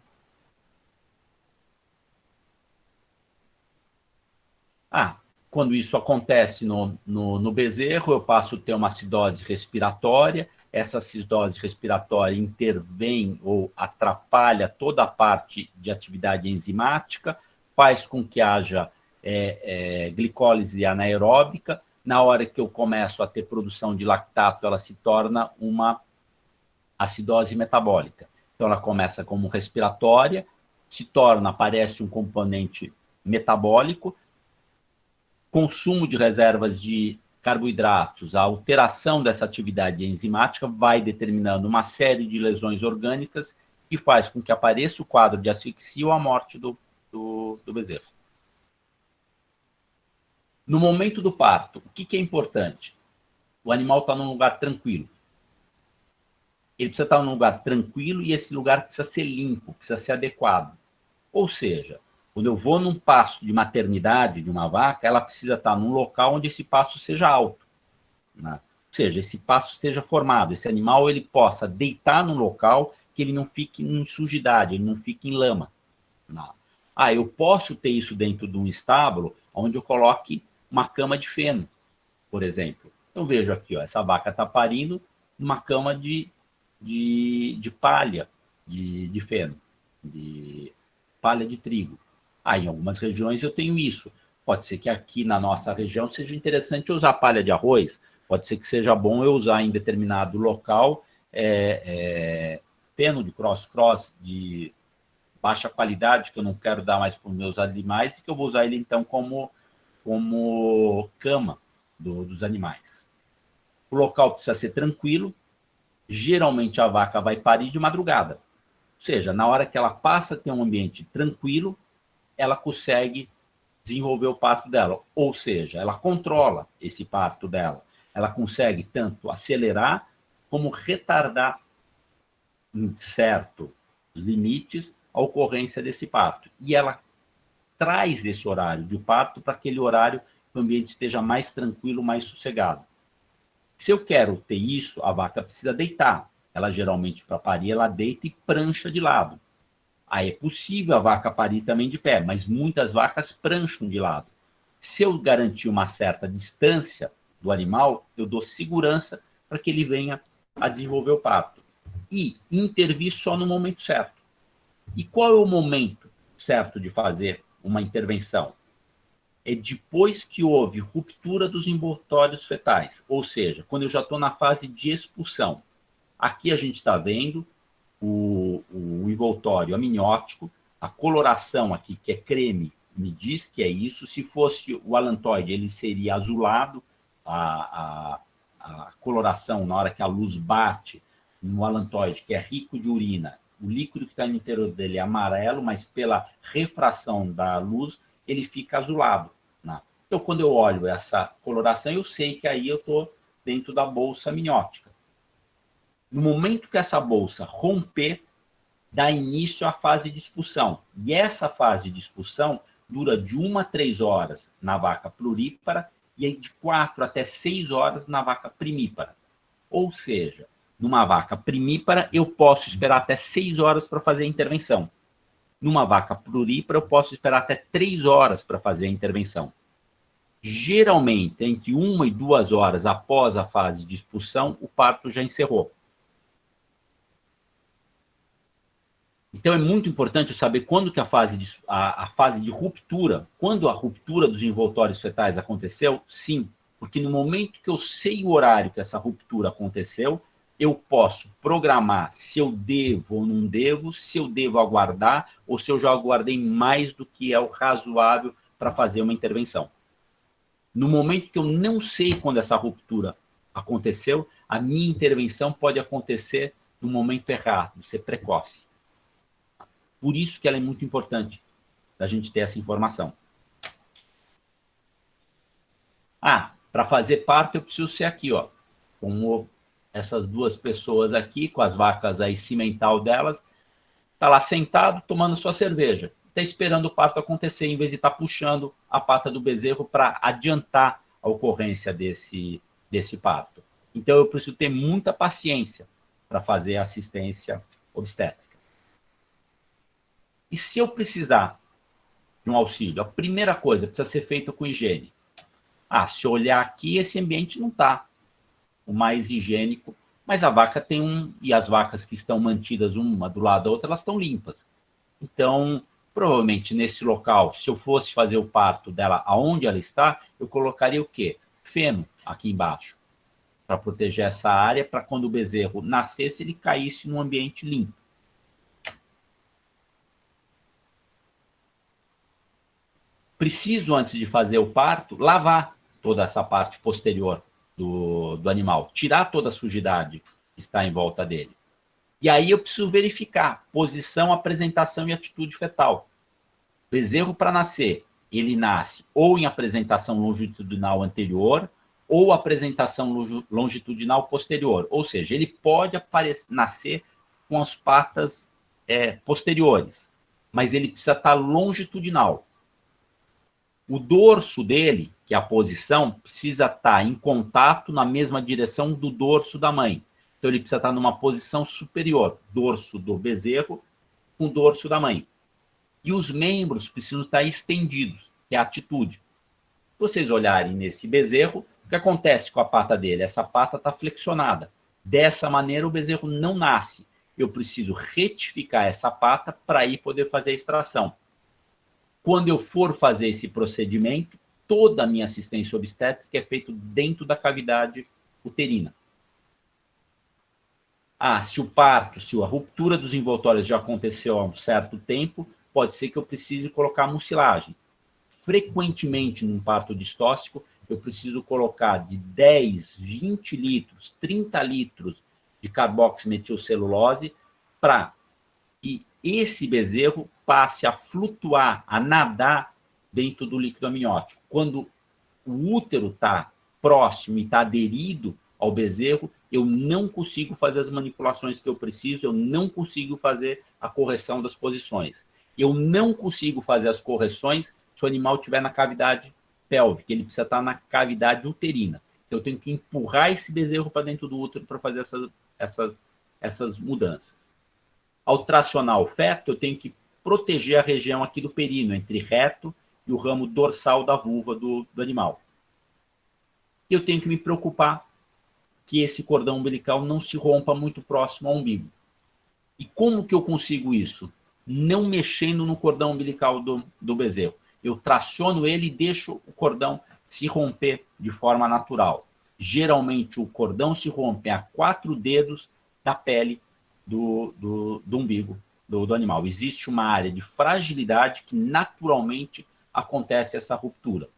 Quando isso acontece no bezerro, eu passo a ter uma acidose respiratória. Essa acidose respiratória intervém ou atrapalha toda a parte de atividade enzimática, faz com que haja glicólise anaeróbica. Na hora que eu começo a ter produção de lactato, ela se torna uma acidose metabólica. Então, ela começa como respiratória, aparece um componente metabólico, consumo de reservas de carboidratos, a alteração dessa atividade enzimática vai determinando uma série de lesões orgânicas que faz com que apareça o quadro de asfixia ou a morte do bezerro. No momento do parto, o que é importante? O animal está num lugar tranquilo. Ele precisa estar num lugar tranquilo e esse lugar precisa ser limpo, precisa ser adequado. Ou seja, quando eu vou num pasto de maternidade de uma vaca, ela precisa estar num local onde esse pasto seja alto, né? Ou seja, esse pasto seja formado, esse animal ele possa deitar num local que ele não fique em sujidade, ele não fique em lama, né? Eu posso ter isso dentro de um estábulo onde eu coloque uma cama de feno, por exemplo. Então, vejo aqui, essa vaca está parindo numa cama de palha, de feno, de palha de trigo. Em algumas regiões eu tenho isso. Pode ser que aqui na nossa região seja interessante usar palha de arroz, pode ser que seja bom eu usar em determinado local feno de cross-cross, de baixa qualidade, que eu não quero dar mais para os meus animais, e que eu vou usar ele, então, como cama dos animais. O local precisa ser tranquilo. Geralmente, a vaca vai parir de madrugada. Ou seja, na hora que ela passa a ter um ambiente tranquilo, ela consegue desenvolver o parto dela. Ou seja, ela controla esse parto dela. Ela consegue tanto acelerar como retardar, em certos limites, a ocorrência desse parto. E ela traz esse horário de parto para aquele horário que o ambiente esteja mais tranquilo, mais sossegado. Se eu quero ter isso, a vaca precisa deitar. Ela geralmente, para parir, ela deita e prancha de lado. Aí é possível a vaca parir também de pé, mas muitas vacas prancham de lado. Se eu garantir uma certa distância do animal, eu dou segurança para que ele venha a desenvolver o parto. E intervir só no momento certo. E qual é o momento certo de fazer uma intervenção? É depois que houve ruptura dos envoltórios fetais, ou seja, quando eu já estou na fase de expulsão. Aqui a gente está vendo o envoltório amniótico, a coloração aqui, que é creme, me diz que é isso. Se fosse o alantoide, ele seria azulado, a coloração, na hora que a luz bate no alantoide, que é rico de urina, o líquido que está no interior dele é amarelo, mas pela refração da luz, ele fica azulado. Né? Então, quando eu olho essa coloração, eu sei que aí eu estou dentro da bolsa amniótica. No momento que essa bolsa romper, dá início à fase de expulsão. E essa fase de expulsão dura de 1 a 3 horas na vaca plurípara e de 4 até 6 horas na vaca primípara. Ou seja, numa vaca primípara, eu posso esperar até 6 horas para fazer a intervenção. Numa vaca plurípara, eu posso esperar até 3 horas para fazer a intervenção. Geralmente, entre 1 e 2 horas após a fase de expulsão, o parto já encerrou. Então, é muito importante eu saber quando que a fase de ruptura, quando a ruptura dos envoltórios fetais aconteceu, sim. Porque no momento que eu sei o horário que essa ruptura aconteceu, eu posso programar se eu devo ou não devo, se eu devo aguardar ou se eu já aguardei mais do que é o razoável para fazer uma intervenção. No momento que eu não sei quando essa ruptura aconteceu, a minha intervenção pode acontecer no momento errado, ser precoce. Por isso que ela é muito importante, a gente ter essa informação. Para fazer parto eu preciso ser aqui, ó, como essas duas pessoas aqui, com as vacas aí cimental delas, tá lá sentado, tomando sua cerveja. Está esperando o parto acontecer, em vez de estar puxando a pata do bezerro para adiantar a ocorrência desse parto. Então, eu preciso ter muita paciência para fazer a assistência obstétrica. E se eu precisar de um auxílio, a primeira coisa precisa ser feita com higiene. Se eu olhar aqui, esse ambiente não está o mais higiênico, mas a vaca tem e as vacas que estão mantidas uma do lado da outra, elas estão limpas. Então, provavelmente nesse local, se eu fosse fazer o parto dela aonde ela está, eu colocaria o quê? Feno aqui embaixo, para proteger essa área, para quando o bezerro nascesse, ele caísse num ambiente limpo. Preciso, antes de fazer o parto, lavar toda essa parte posterior do animal, tirar toda a sujidade que está em volta dele. E aí eu preciso verificar posição, apresentação e atitude fetal. O bezerro, para nascer, ele nasce ou em apresentação longitudinal anterior ou apresentação longitudinal posterior. Ou seja, ele pode nascer com as patas posteriores, mas ele precisa estar longitudinal. O dorso dele, que é a posição, precisa estar em contato na mesma direção do dorso da mãe. Então, ele precisa estar numa posição superior, dorso do bezerro com o dorso da mãe. E os membros precisam estar estendidos, que é a atitude. Se vocês olharem nesse bezerro, o que acontece com a pata dele? Essa pata está flexionada. Dessa maneira, o bezerro não nasce. Eu preciso retificar essa pata para aí poder fazer a extração. Quando eu for fazer esse procedimento, toda a minha assistência obstétrica é feita dentro da cavidade uterina. Se o parto, se a ruptura dos envoltórios já aconteceu há um certo tempo, pode ser que eu precise colocar mucilagem. Frequentemente, num parto distóxico, eu preciso colocar de 10, 20 litros, 30 litros de carboximetilcelulose para que esse bezerro passe a flutuar, a nadar dentro do líquido amniótico. Quando o útero está próximo e está aderido ao bezerro, eu não consigo fazer as manipulações que eu preciso, eu não consigo fazer a correção das posições. Eu não consigo fazer as correções se o animal estiver na cavidade pélvica, ele precisa estar na cavidade uterina. Então, eu tenho que empurrar esse bezerro para dentro do útero para fazer essas mudanças. Ao tracionar o feto, eu tenho que proteger a região aqui do períneo, entre reto e o ramo dorsal da vulva do animal. Eu tenho que me preocupar que esse cordão umbilical não se rompa muito próximo ao umbigo. E como que eu consigo isso? Não mexendo no cordão umbilical do bezerro. Eu traciono ele e deixo o cordão se romper de forma natural. Geralmente, o cordão se rompe a 4 dedos da pele do umbigo do animal. Existe uma área de fragilidade que naturalmente acontece essa ruptura.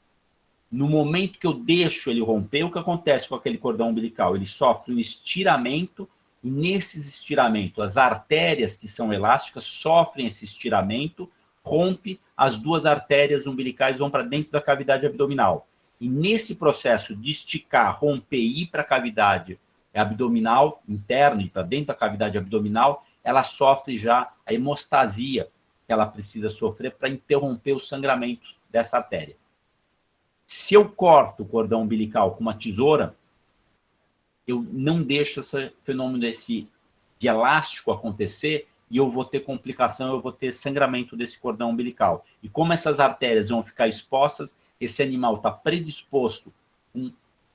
No momento que eu deixo ele romper, o que acontece com aquele cordão umbilical? Ele sofre um estiramento, e nesses estiramentos, as artérias que são elásticas sofrem esse estiramento, rompe, as 2 artérias umbilicais vão para dentro da cavidade abdominal. E nesse processo de esticar, romper e ir para a cavidade abdominal interna, e para dentro da cavidade abdominal, ela sofre já a hemostasia que ela precisa sofrer para interromper os sangramentos dessa artéria. Se eu corto o cordão umbilical com uma tesoura, eu não deixo esse fenômeno de elástico acontecer e eu vou ter complicação, eu vou ter sangramento desse cordão umbilical. E como essas artérias vão ficar expostas, esse animal está predisposto com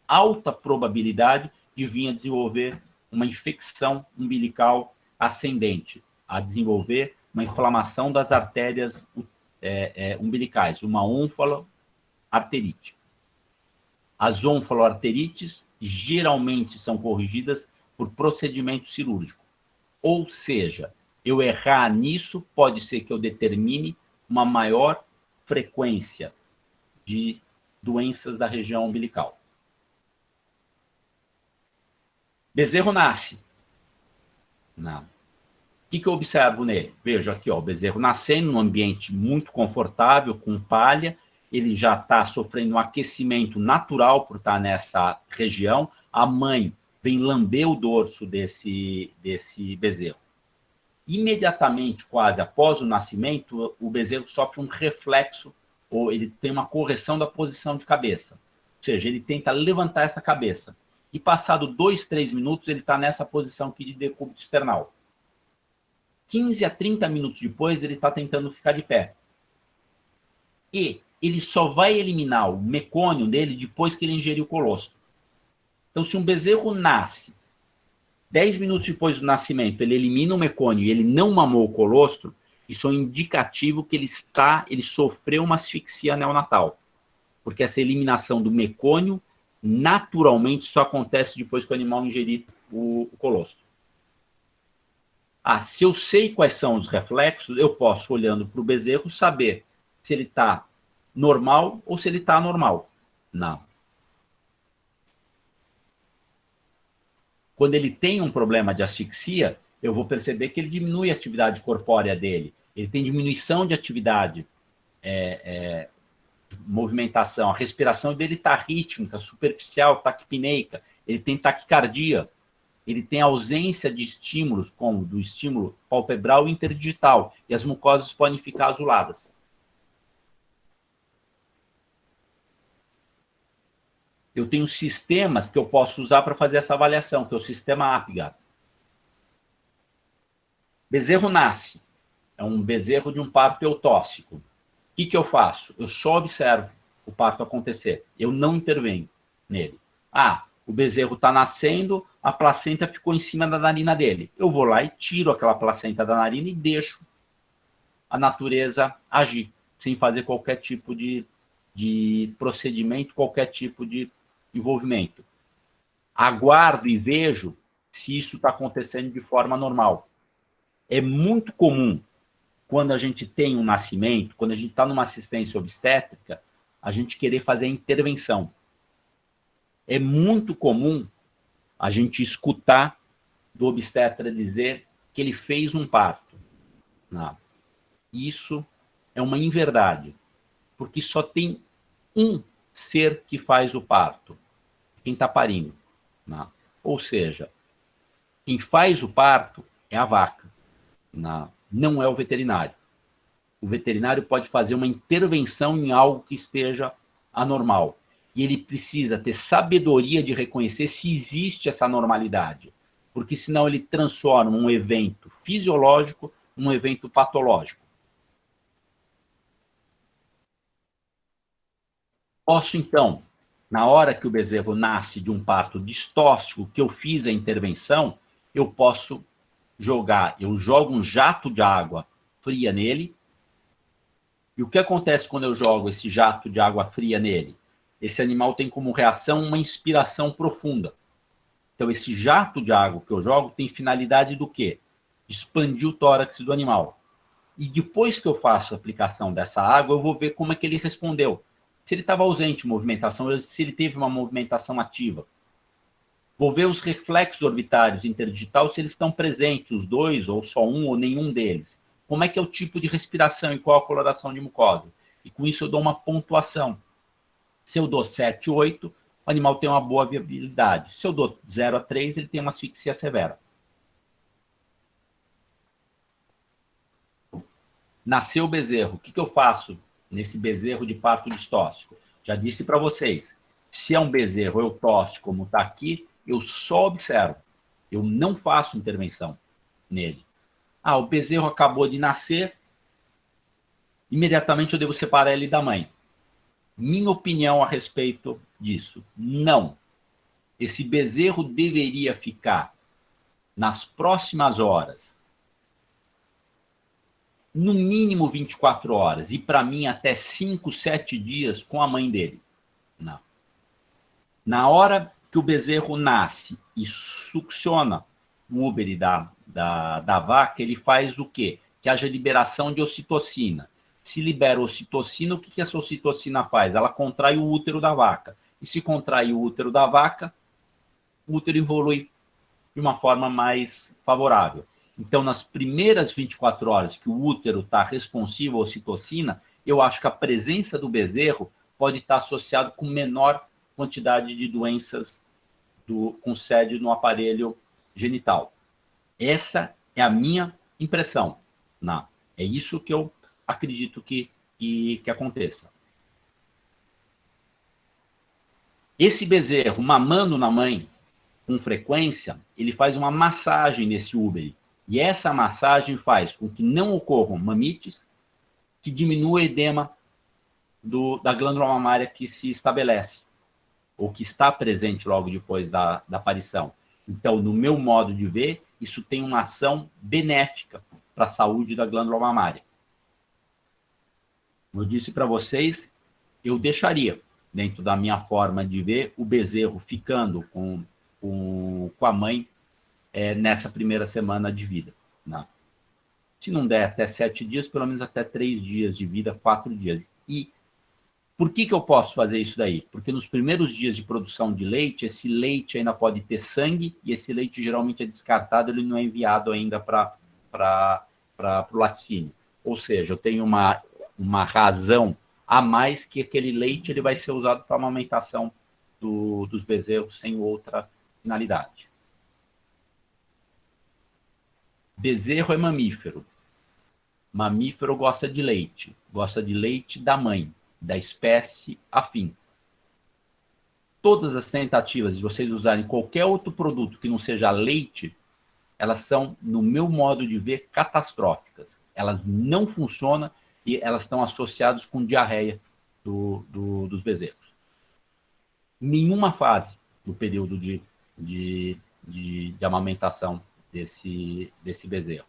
alta probabilidade de vir a desenvolver uma infecção umbilical ascendente, a desenvolver uma inflamação das artérias umbilicais, uma ónfaloarterite. As ónfaloarterites geralmente são corrigidas por procedimento cirúrgico. Ou seja, eu errar nisso, pode ser que eu determine uma maior frequência de doenças da região umbilical. Bezerro nasce. Não. O que eu observo nele? Vejo aqui, ó, o bezerro nascendo num ambiente muito confortável, com palha, ele já está sofrendo um aquecimento natural por estar nessa região. A mãe vem lamber o dorso desse bezerro. Imediatamente, quase após o nascimento, o bezerro sofre um reflexo, ou ele tem uma correção da posição de cabeça. Ou seja, ele tenta levantar essa cabeça. E passado 2, 3 minutos, ele está nessa posição aqui de decúbito external. 15 a 30 minutos depois, ele está tentando ficar de pé. E ele só vai eliminar o mecônio dele depois que ele ingerir o colostro. Então, se um bezerro nasce, 10 minutos depois do nascimento, ele elimina o mecônio e ele não mamou o colostro, isso é um indicativo que ele sofreu uma asfixia neonatal. Porque essa eliminação do mecônio, naturalmente, só acontece depois que o animal ingerir o colostro. Se eu sei quais são os reflexos, eu posso, olhando para o bezerro, saber se ele está normal ou se ele está anormal. Não. Quando ele tem um problema de asfixia, eu vou perceber que ele diminui a atividade corpórea dele. Ele tem diminuição de atividade, movimentação. A respiração dele está rítmica, superficial, taquipneica. Ele tem taquicardia. Ele tem ausência de estímulos, como do estímulo palpebral e interdigital. E as mucosas podem ficar azuladas. Eu tenho sistemas que eu posso usar para fazer essa avaliação, que é o sistema APGAR. Bezerro nasce. É um bezerro de um parto eutóxico. O que eu faço? Eu só observo o parto acontecer. Eu não intervenho nele. O bezerro está nascendo, a placenta ficou em cima da narina dele. Eu vou lá e tiro aquela placenta da narina e deixo a natureza agir, sem fazer qualquer tipo de procedimento, qualquer tipo de envolvimento. Aguardo e vejo se isso está acontecendo de forma normal. É muito comum, quando a gente tem um nascimento, quando a gente está numa assistência obstétrica, a gente querer fazer a intervenção. É muito comum a gente escutar do obstetra dizer que ele fez um parto. Não. Isso é uma inverdade, porque só tem um ser que faz o parto, quem está parindo. Não. Ou seja, quem faz o parto é a vaca, não é o veterinário. o veterinário pode fazer uma intervenção em algo que esteja anormal. E ele precisa ter sabedoria de reconhecer se existe essa normalidade. Porque senão ele transforma um evento fisiológico num evento patológico. Posso, então, na hora que o bezerro nasce de um parto distóxico, que eu fiz a intervenção, eu posso eu jogo um jato de água fria nele. E o que acontece quando eu jogo esse jato de água fria nele? Esse animal tem como reação uma inspiração profunda. Então, esse jato de água que eu jogo tem finalidade do quê? Expandir o tórax do animal. E depois que eu faço a aplicação dessa água, eu vou ver como é que ele respondeu. Se ele estava ausente de movimentação, se ele teve uma movimentação ativa. Vou ver os reflexos orbitários interdigital, se eles estão presentes, os dois, ou só um, ou nenhum deles. Como é que é o tipo de respiração e qual a coloração de mucosa. E com isso eu dou uma pontuação. Se eu dou 7, 8, o animal tem uma boa viabilidade. Se eu dou 0 a 3, ele tem uma asfixia severa. Nasceu o bezerro. O que eu faço nesse bezerro de parto distóxico? Já disse para vocês. Se é um bezerro eutóxico, como está aqui, eu só observo. Eu não faço intervenção nele. O bezerro acabou de nascer, imediatamente eu devo separar ele da mãe. Minha opinião a respeito disso, não. Esse bezerro deveria ficar nas próximas horas, no mínimo 24 horas, e para mim até 5, 7 dias com a mãe dele. Não. Na hora que o bezerro nasce e succiona o úbere da vaca, ele faz o quê? Que haja liberação de ocitocina. Se libera ocitocina, o que essa ocitocina faz? Ela contrai o útero da vaca. E se contrai o útero da vaca, o útero evolui de uma forma mais favorável. Então, nas primeiras 24 horas que o útero está responsivo à ocitocina, eu acho que a presença do bezerro pode estar associado com menor quantidade de doenças com sede no aparelho genital. Essa é a minha impressão. Não. É isso que eu acredito que aconteça. Esse bezerro mamando na mãe com frequência, ele faz uma massagem nesse úbere. E essa massagem faz com que não ocorram mamites, que diminua o edema da glândula mamária que se estabelece, ou que está presente logo depois da aparição. Então, no meu modo de ver, isso tem uma ação benéfica para a saúde da glândula mamária. Como eu disse para vocês, eu deixaria, dentro da minha forma de ver, o bezerro ficando com a mãe nessa primeira semana de vida. Não. Se não der até 7 dias, pelo menos até 3 dias de vida, 4 dias. E por que eu posso fazer isso daí? Porque nos primeiros dias de produção de leite, esse leite ainda pode ter sangue, e esse leite geralmente é descartado, ele não é enviado ainda para o laticínio. Ou seja, eu tenho uma razão a mais que aquele leite ele vai ser usado para a amamentação dos bezerros sem outra finalidade. Bezerro é mamífero. Mamífero gosta de leite da mãe, da espécie afim. Todas as tentativas de vocês usarem qualquer outro produto que não seja leite, elas são, no meu modo de ver, catastróficas. Elas não funcionam e elas estão associadas com diarreia dos bezerros. Em nenhuma fase do período de amamentação desse bezerro.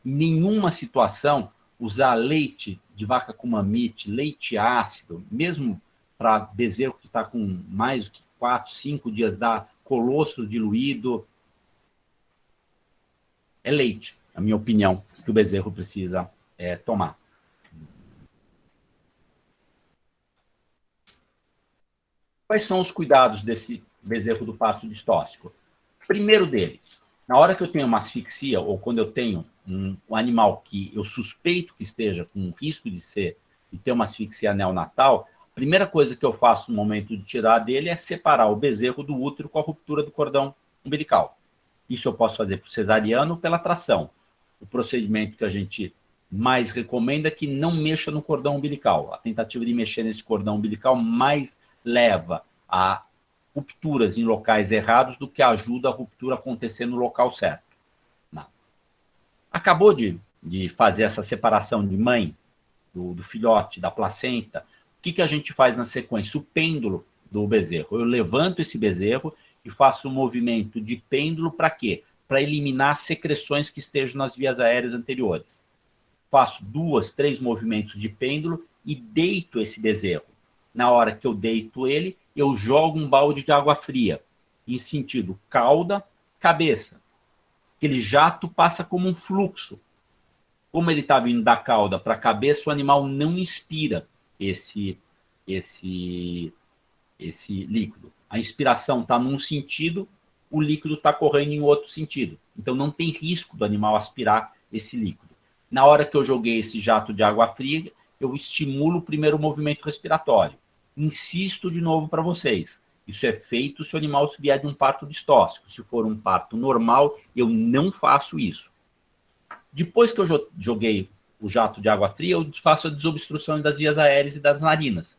Em nenhuma situação, usar leite de vaca com mamite, leite ácido, mesmo para bezerro que está com mais de 4, 5 dias, dá colostro diluído, é leite, a minha opinião, que o bezerro precisa tomar. Quais são os cuidados desse bezerro do parto distóxico? Primeiro deles, na hora que eu tenho uma asfixia, ou quando eu tenho um animal que eu suspeito que esteja com risco de ter uma asfixia neonatal, a primeira coisa que eu faço no momento de tirar dele é separar o bezerro do útero com a ruptura do cordão umbilical. Isso eu posso fazer por cesariano ou pela tração. O procedimento que a gente mais recomenda que não mexa no cordão umbilical. A tentativa de mexer nesse cordão umbilical mais leva a rupturas em locais errados do que ajuda a ruptura a acontecer no local certo. Não. Acabou de fazer essa separação de mãe, do filhote, da placenta. O que a gente faz na sequência? O pêndulo do bezerro. Eu levanto esse bezerro e faço um movimento de pêndulo para quê? Para eliminar secreções que estejam nas vias aéreas anteriores. Faço 2, 3 movimentos de pêndulo e deito esse bezerro. Na hora que eu deito ele, eu jogo um balde de água fria, em sentido cauda, cabeça. Aquele jato passa como um fluxo. Como ele está vindo da cauda para a cabeça, o animal não inspira esse líquido. A inspiração está num sentido, o líquido está correndo em outro sentido. Então, não tem risco do animal aspirar esse líquido. Na hora que eu joguei esse jato de água fria, eu estimulo o primeiro movimento respiratório. Insisto de novo para vocês. Isso é feito se o animal vier de um parto distóxico. Se for um parto normal, eu não faço isso. Depois que eu joguei o jato de água fria, eu faço a desobstrução das vias aéreas e das narinas.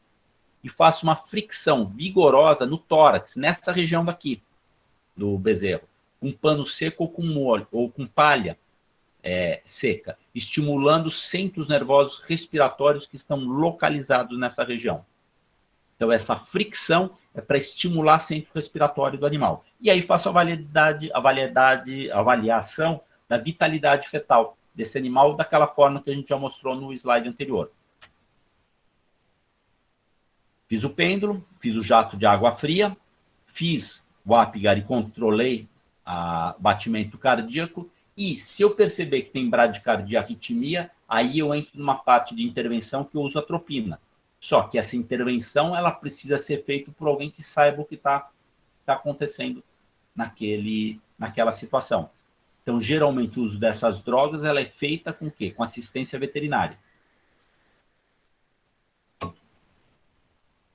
E faço uma fricção vigorosa no tórax, nessa região daqui do bezerro. Um pano seco ou com molho, ou com palha seca, estimulando os centros nervosos respiratórios que estão localizados nessa região. Então, essa fricção é para estimular o centro respiratório do animal. E aí faço a avaliação da vitalidade fetal desse animal, daquela forma que a gente já mostrou no slide anterior. Fiz o pêndulo, fiz o jato de água fria, fiz o Apgar e controlei o batimento cardíaco, e se eu perceber que tem bradicardia, arritmia, aí eu entro numa parte de intervenção que eu uso atropina. Só que essa intervenção ela precisa ser feita por alguém que saiba o que está acontecendo naquela situação. Então, geralmente, o uso dessas drogas ela é feita com o quê? Com assistência veterinária.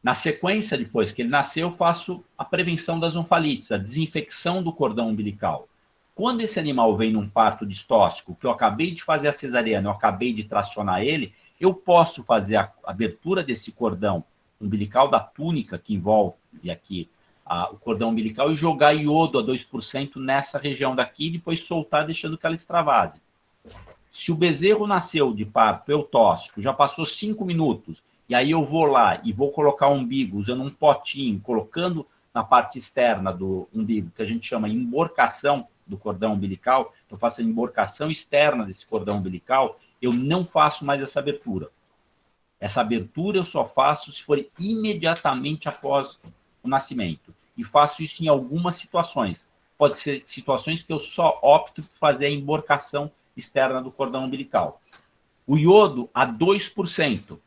Na sequência, depois que ele nasceu, eu faço a prevenção das onfalites, a desinfecção do cordão umbilical. Quando esse animal vem num parto distóxico, que eu acabei de fazer a cesariana, eu acabei de tracionar ele, eu posso fazer a abertura desse cordão umbilical, da túnica que envolve aqui o cordão umbilical, e jogar iodo a 2% nessa região daqui, e depois soltar, deixando que ela extravase. Se o bezerro nasceu de parto eutóxico, já passou 5 minutos, e aí eu vou lá e vou colocar o umbigo usando um potinho, colocando na parte externa do umbigo, que a gente chama de emborcação do cordão umbilical, eu faço a emborcação externa desse cordão umbilical, eu não faço mais essa abertura. Essa abertura eu só faço se for imediatamente após o nascimento. E faço isso em algumas situações. Pode ser situações que eu só opto por fazer a emborcação externa do cordão umbilical. O iodo a 2%.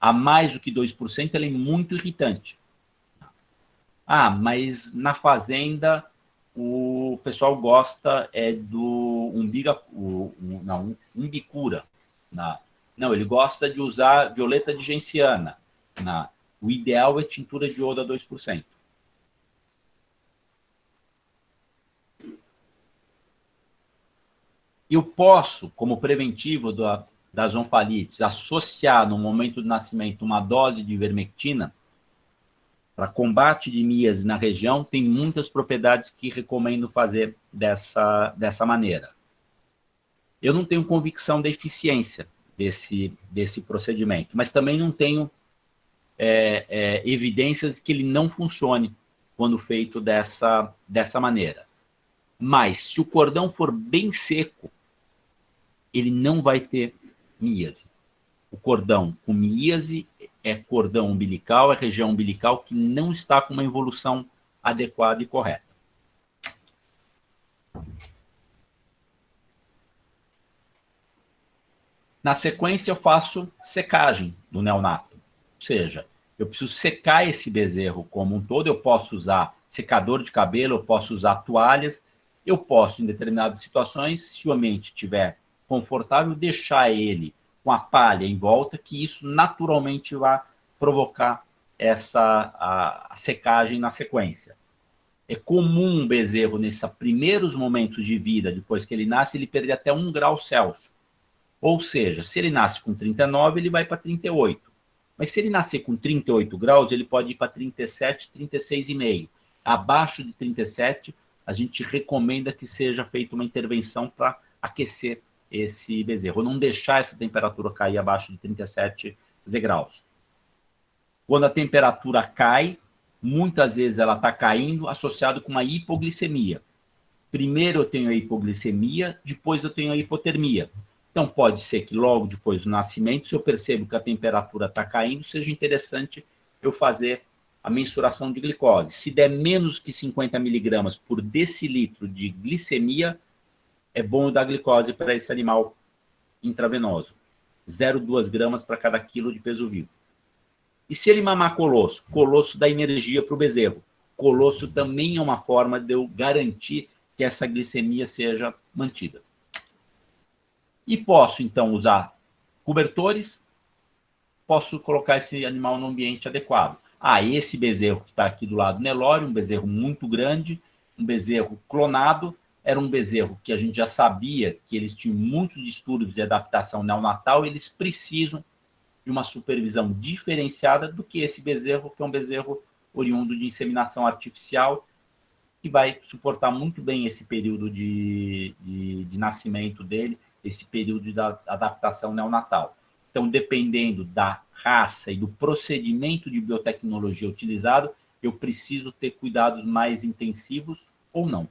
A mais do que 2%, ele é muito irritante. Mas na fazenda o pessoal gosta do umbicura. Não, ele gosta de usar violeta de genciana. O ideal é tintura de iodo a 2%. Eu posso, como preventivo das onfalites, associar no momento do nascimento uma dose de ivermectina para combate de míase na região. Tem muitas propriedades que recomendo fazer dessa maneira. Eu não tenho convicção da eficiência desse procedimento, mas também não tenho evidências de que ele não funcione quando feito dessa maneira. Mas, se o cordão for bem seco, ele não vai ter míase. O cordão com míase é cordão umbilical, é região umbilical que não está com uma evolução adequada e correta. Na sequência, eu faço secagem do neonato. Ou seja, eu preciso secar esse bezerro como um todo. Eu posso usar secador de cabelo, eu posso usar toalhas, eu posso, em determinadas situações, se o ambiente estiver confortável, deixar ele com a palha em volta, que isso naturalmente vai provocar a secagem na sequência. É comum um bezerro, nesses primeiros momentos de vida, depois que ele nasce, ele perder até 1 grau Celsius. Ou seja, se ele nasce com 39, ele vai para 38. Mas se ele nascer com 38 graus, ele pode ir para 37, 36,5. Abaixo de 37, a gente recomenda que seja feita uma intervenção para aquecer esse bezerro, não deixar essa temperatura cair abaixo de 37 graus. Quando a temperatura cai, muitas vezes ela está caindo associado com uma hipoglicemia. Primeiro eu tenho a hipoglicemia, depois eu tenho a hipotermia. Então pode ser que logo depois do nascimento, se eu percebo que a temperatura está caindo, seja interessante eu fazer a mensuração de glicose. Se der menos que 50 miligramas por decilitro de glicemia, é bom eu dar glicose para esse animal intravenoso. 0,2 gramas para cada quilo de peso vivo. E se ele mamar colosso? Colosso dá energia para o bezerro. Colosso também é uma forma de eu garantir que essa glicemia seja mantida. E posso, então, usar cobertores, posso colocar esse animal no ambiente adequado. Esse bezerro que está aqui do lado do Nelore, um bezerro muito grande, um bezerro clonado, era um bezerro que a gente já sabia que eles tinham muitos distúrbios de adaptação neonatal, e eles precisam de uma supervisão diferenciada do que esse bezerro, que é um bezerro oriundo de inseminação artificial, que vai suportar muito bem esse período de nascimento dele, esse período de adaptação neonatal. Então, dependendo da raça e do procedimento de biotecnologia utilizado, eu preciso ter cuidados mais intensivos ou não.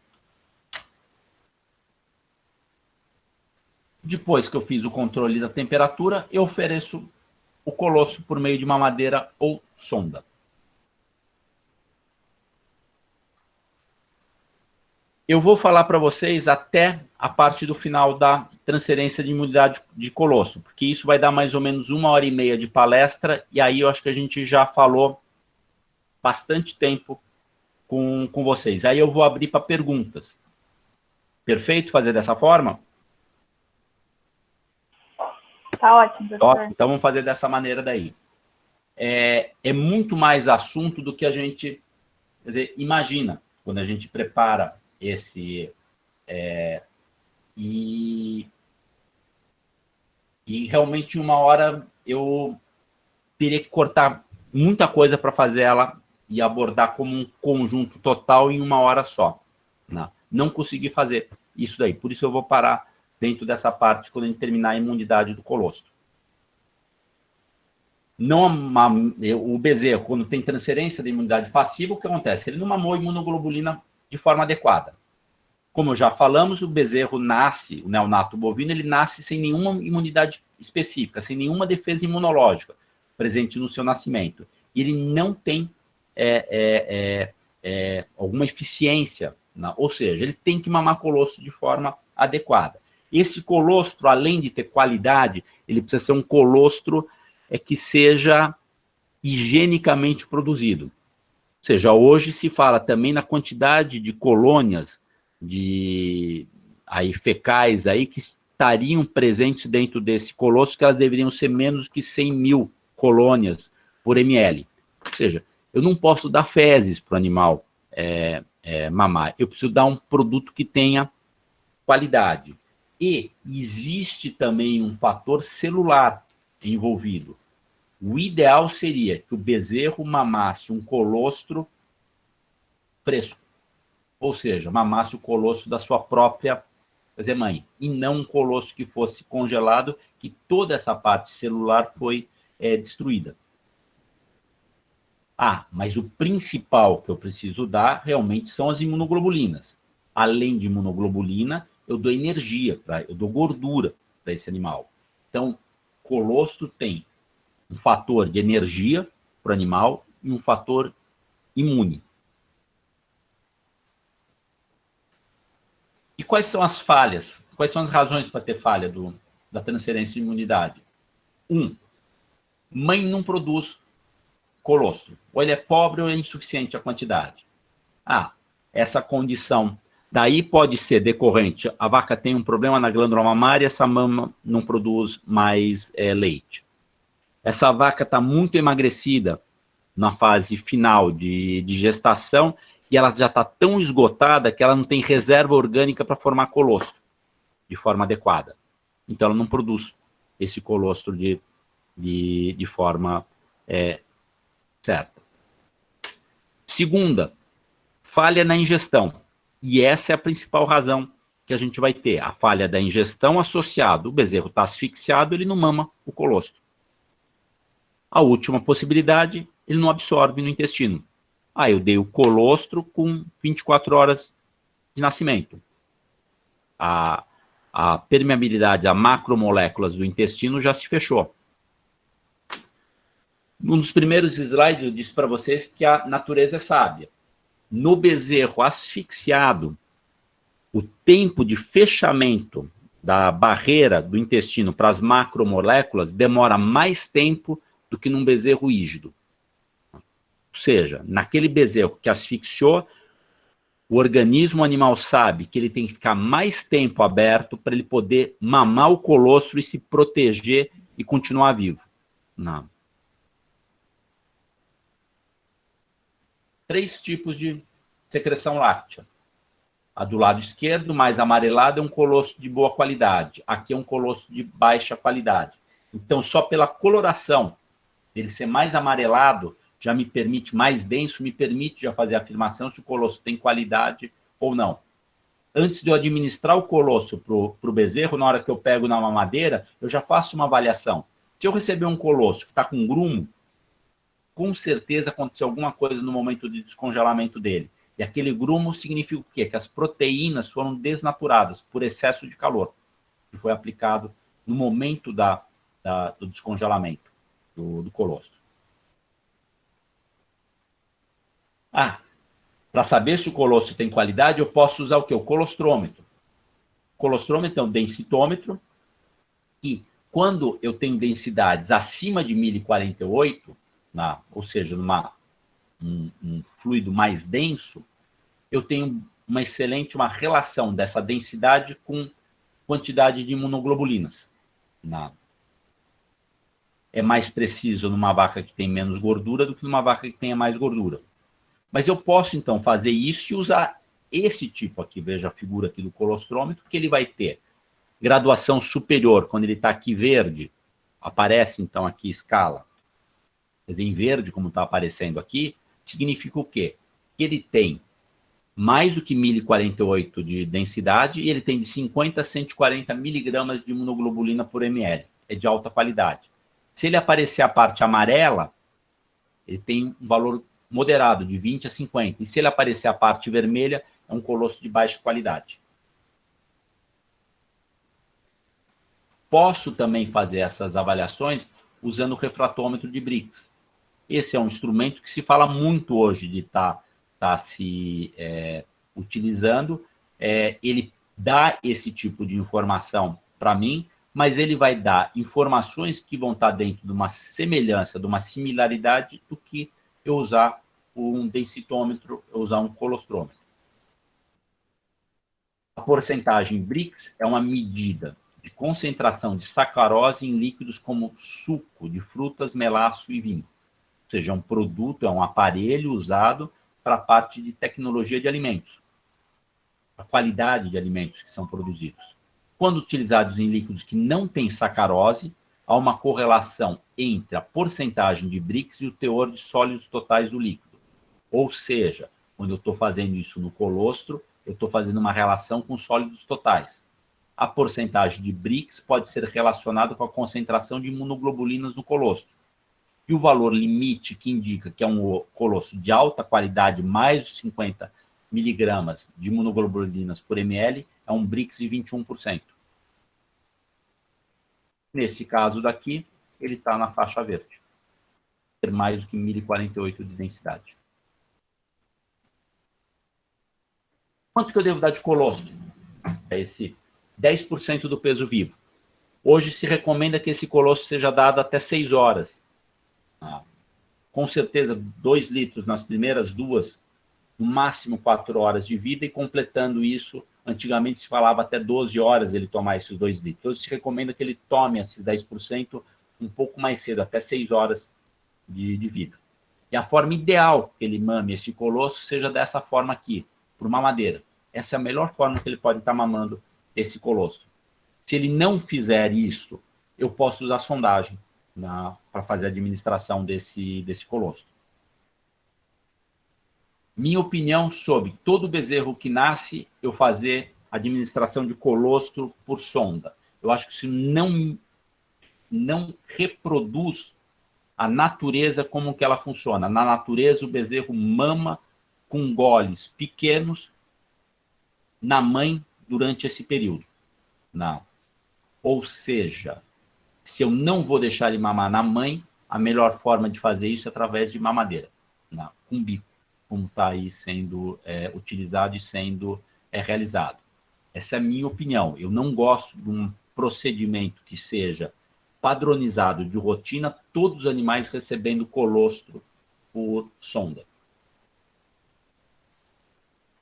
Depois que eu fiz o controle da temperatura, eu ofereço o colosso por meio de mamadeira ou sonda. Eu vou falar para vocês até a parte do final da transferência de imunidade de colosso, porque isso vai dar mais ou menos 1h30 de palestra, e aí eu acho que a gente já falou bastante tempo com vocês. Aí eu vou abrir para perguntas. Perfeito fazer dessa forma? Tá ótimo, professor. Então vamos fazer dessa maneira daí. É muito mais assunto do que a gente imagina quando a gente prepara esse... E realmente 1 hora eu teria que cortar muita coisa para fazer ela e abordar como um conjunto total em 1 hora só. Não consegui fazer isso daí. Por isso eu vou parar dentro dessa parte quando a gente terminar a imunidade do colostro. O bezerro, quando tem transferência da imunidade passiva, o que acontece? Ele não mamou imunoglobulina de forma adequada. Como já falamos, o bezerro nasce, o neonato bovino, ele nasce sem nenhuma imunidade específica, sem nenhuma defesa imunológica presente no seu nascimento. Ele não tem alguma eficiência, ou seja, ele tem que mamar colostro de forma adequada. Esse colostro, além de ter qualidade, ele precisa ser um colostro que seja higienicamente produzido. Ou seja, hoje se fala também na quantidade de colônias fecais aí que estariam presentes dentro desse colostro, que elas deveriam ser menos que 100 mil colônias por ml. Ou seja, eu não posso dar fezes para o animal mamar. Eu preciso dar um produto que tenha qualidade. E existe também um fator celular envolvido. O ideal seria que o bezerro mamasse um colostro fresco. Ou seja, mamasse o colostro da sua própria mãe, e não um colostro que fosse congelado, que toda essa parte celular foi destruída. Mas o principal que eu preciso dar realmente são as imunoglobulinas. Além de imunoglobulina, eu dou energia, eu dou gordura para esse animal. Então, colostro tem um fator de energia para o animal e um fator imune. E quais são as falhas? Quais são as razões para ter falha da transferência de imunidade? 1. Mãe não produz colostro. Ou ele é pobre ou é insuficiente a quantidade. Essa condição daí pode ser decorrente. A vaca tem um problema na glândula mamária, essa mama não produz mais leite. Essa vaca está muito emagrecida na fase final de gestação, e ela já está tão esgotada que ela não tem reserva orgânica para formar colostro de forma adequada. Então, ela não produz esse colostro de forma certa. Segunda, falha na ingestão. E essa é a principal razão que a gente vai ter. A falha da ingestão associada. O bezerro está asfixiado, ele não mama o colostro. A última possibilidade, ele não absorve no intestino. Eu dei o colostro com 24 horas de nascimento. A permeabilidade a macromoléculas do intestino já se fechou. Um dos primeiros slides eu disse para vocês que a natureza é sábia. No bezerro asfixiado, o tempo de fechamento da barreira do intestino para as macromoléculas demora mais tempo do que num bezerro rígido. Ou seja, naquele bezerro que asfixiou, o organismo animal sabe que ele tem que ficar mais tempo aberto para ele poder mamar o colostro e se proteger e continuar vivo. Não. 3 tipos de secreção láctea. A do lado esquerdo, mais amarelada, é um colostro de boa qualidade. Aqui é um colostro de baixa qualidade. Então, só pela coloração dele ser mais amarelado, já me permite, mais denso, me permite já fazer a afirmação se o colostro tem qualidade ou não. Antes de eu administrar o colostro para o bezerro, na hora que eu pego na mamadeira, eu já faço uma avaliação. Se eu receber um colostro que está com grumo, com certeza aconteceu alguma coisa no momento de descongelamento dele. E aquele grumo significa o quê? Que as proteínas foram desnaturadas por excesso de calor, que foi aplicado no momento do descongelamento do colostro. Para saber se o colostro tem qualidade, eu posso usar o quê? O colostrômetro. O colostrômetro é um densitômetro e quando eu tenho densidades acima de 1048, ou seja, um fluido mais denso, eu tenho uma relação dessa densidade com quantidade de imunoglobulinas. É mais preciso numa vaca que tem menos gordura do que numa vaca que tenha mais gordura. Mas eu posso, então, fazer isso e usar esse tipo aqui, veja a figura aqui do colostrômetro, que ele vai ter graduação superior, quando ele está aqui verde, aparece, então, aqui escala. Quer dizer, em verde, como está aparecendo aqui, significa o quê? Que ele tem mais do que 1048 de densidade e ele tem de 50 a 140 miligramas de imunoglobulina por ml. É de alta qualidade. Se ele aparecer a parte amarela, ele tem um valor moderado, de 20 a 50. E se ele aparecer a parte vermelha, é um colostro de baixa qualidade. Posso também fazer essas avaliações usando o refratômetro de Brix. Esse é um instrumento que se fala muito hoje de estar se utilizando. Ele dá esse tipo de informação para mim, mas ele vai dar informações que vão estar dentro de uma semelhança, de uma similaridade do que eu usar um densitômetro, eu usar um colostrômetro. A porcentagem Brix é uma medida de concentração de sacarose em líquidos como suco de frutas, melaço e vinho. Ou seja, é um produto, é um aparelho usado para a parte de tecnologia de alimentos, a qualidade de alimentos que são produzidos. Quando utilizados em líquidos que não têm sacarose, há uma correlação entre a porcentagem de Brix e o teor de sólidos totais do líquido. Ou seja, quando eu estou fazendo isso no colostro, eu estou fazendo uma relação com sólidos totais. A porcentagem de Brix pode ser relacionada com a concentração de imunoglobulinas no colostro. E o valor limite que indica que é um colostro de alta qualidade, mais de 50 miligramas de imunoglobulinas por ml, é um Brix de 21%. Nesse caso daqui, ele está na faixa verde. Ter mais do que 1048 de densidade. Quanto que eu devo dar de colostro? É esse 10% do peso vivo. Hoje se recomenda que esse colostro seja dado até 6 horas. Com certeza, 2 litros nas primeiras 2, no máximo 4 horas de vida, e completando isso, antigamente se falava até 12 horas ele tomar esses 2 litros. Hoje se recomenda que ele tome esses 10% um pouco mais cedo, até 6 horas de vida. E a forma ideal que ele mame esse colostro seja dessa forma aqui, por mamadeira. Essa é a melhor forma que ele pode estar mamando esse colostro. Se ele não fizer isso, eu posso usar sondagem para fazer a administração desse colostro. Minha opinião sobre todo bezerro que nasce, eu fazer administração de colostro por sonda. Eu acho que isso não reproduz a natureza como que ela funciona. Na natureza, o bezerro mama com goles pequenos na mãe durante esse período. Não. Ou seja, se eu não vou deixar ele mamar na mãe, a melhor forma de fazer isso é através de mamadeira, com bico, como está aí sendo utilizado e sendo realizado. Essa é a minha opinião. Eu não gosto de um procedimento que seja padronizado de rotina, todos os animais recebendo colostro por sonda.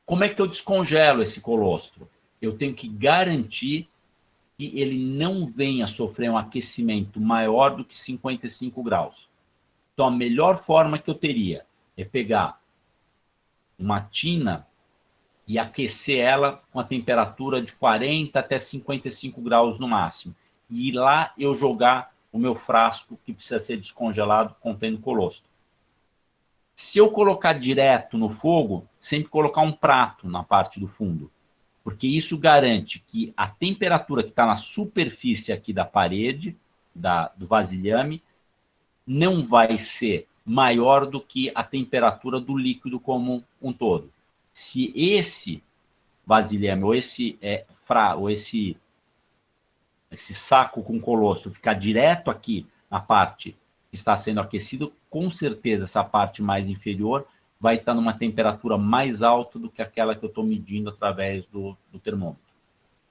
Como é que eu descongelo esse colostro? Eu tenho que garantir que ele não venha sofrer um aquecimento maior do que 55 graus. Então, a melhor forma que eu teria é pegar uma tina e aquecer ela com a temperatura de 40 até 55 graus no máximo. E lá eu jogar o meu frasco que precisa ser descongelado contendo colostro. Se eu colocar direto no fogo, sempre colocar um prato na parte do fundo, porque isso garante que a temperatura que está na superfície aqui da parede, do vasilhame, não vai ser maior do que a temperatura do líquido como um todo. Se esse vasilhame ou esse saco com colostro ficar direto aqui na parte que está sendo aquecido, com certeza essa parte mais inferior vai estar numa temperatura mais alta do que aquela que eu estou medindo através do termômetro.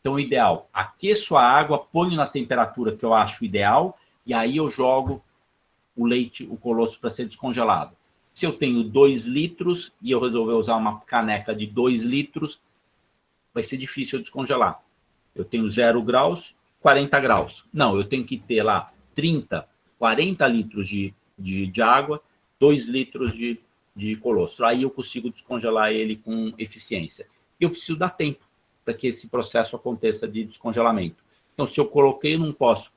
Então, o ideal, aqueço a água, ponho na temperatura que eu acho ideal, e aí eu jogo o leite, o colostro, para ser descongelado. Se eu tenho 2 litros e eu resolver usar uma caneca de 2 litros, vai ser difícil eu descongelar. Eu tenho 0 graus, 40 graus. Não, eu tenho que ter lá 30, 40 litros de água, 2 litros de colostro. Aí eu consigo descongelar ele com eficiência. Eu preciso dar tempo para que esse processo aconteça de descongelamento. Então, se eu coloquei, eu não posso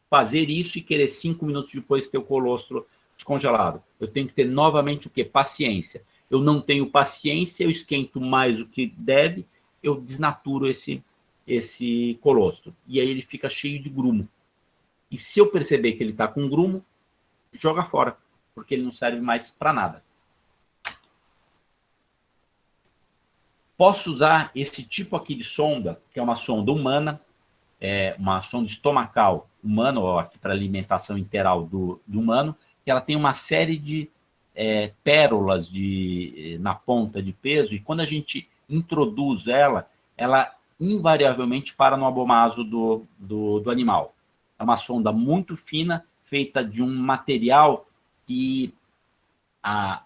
fazer isso e querer 5 minutos depois ter o colostro descongelado. Eu tenho que ter novamente o quê? Paciência. Eu não tenho paciência, eu esquento mais do que deve, eu desnaturo esse colostro. E aí ele fica cheio de grumo. E se eu perceber que ele está com grumo, joga fora, porque ele não serve mais para nada. Posso usar esse tipo aqui de sonda, que é uma sonda humana, uma sonda estomacal humana, ou aqui para alimentação interal do humano, que ela tem uma série de pérolas na ponta de peso, e quando a gente introduz ela invariavelmente para no abomaso do animal. É uma sonda muito fina, feita de um material que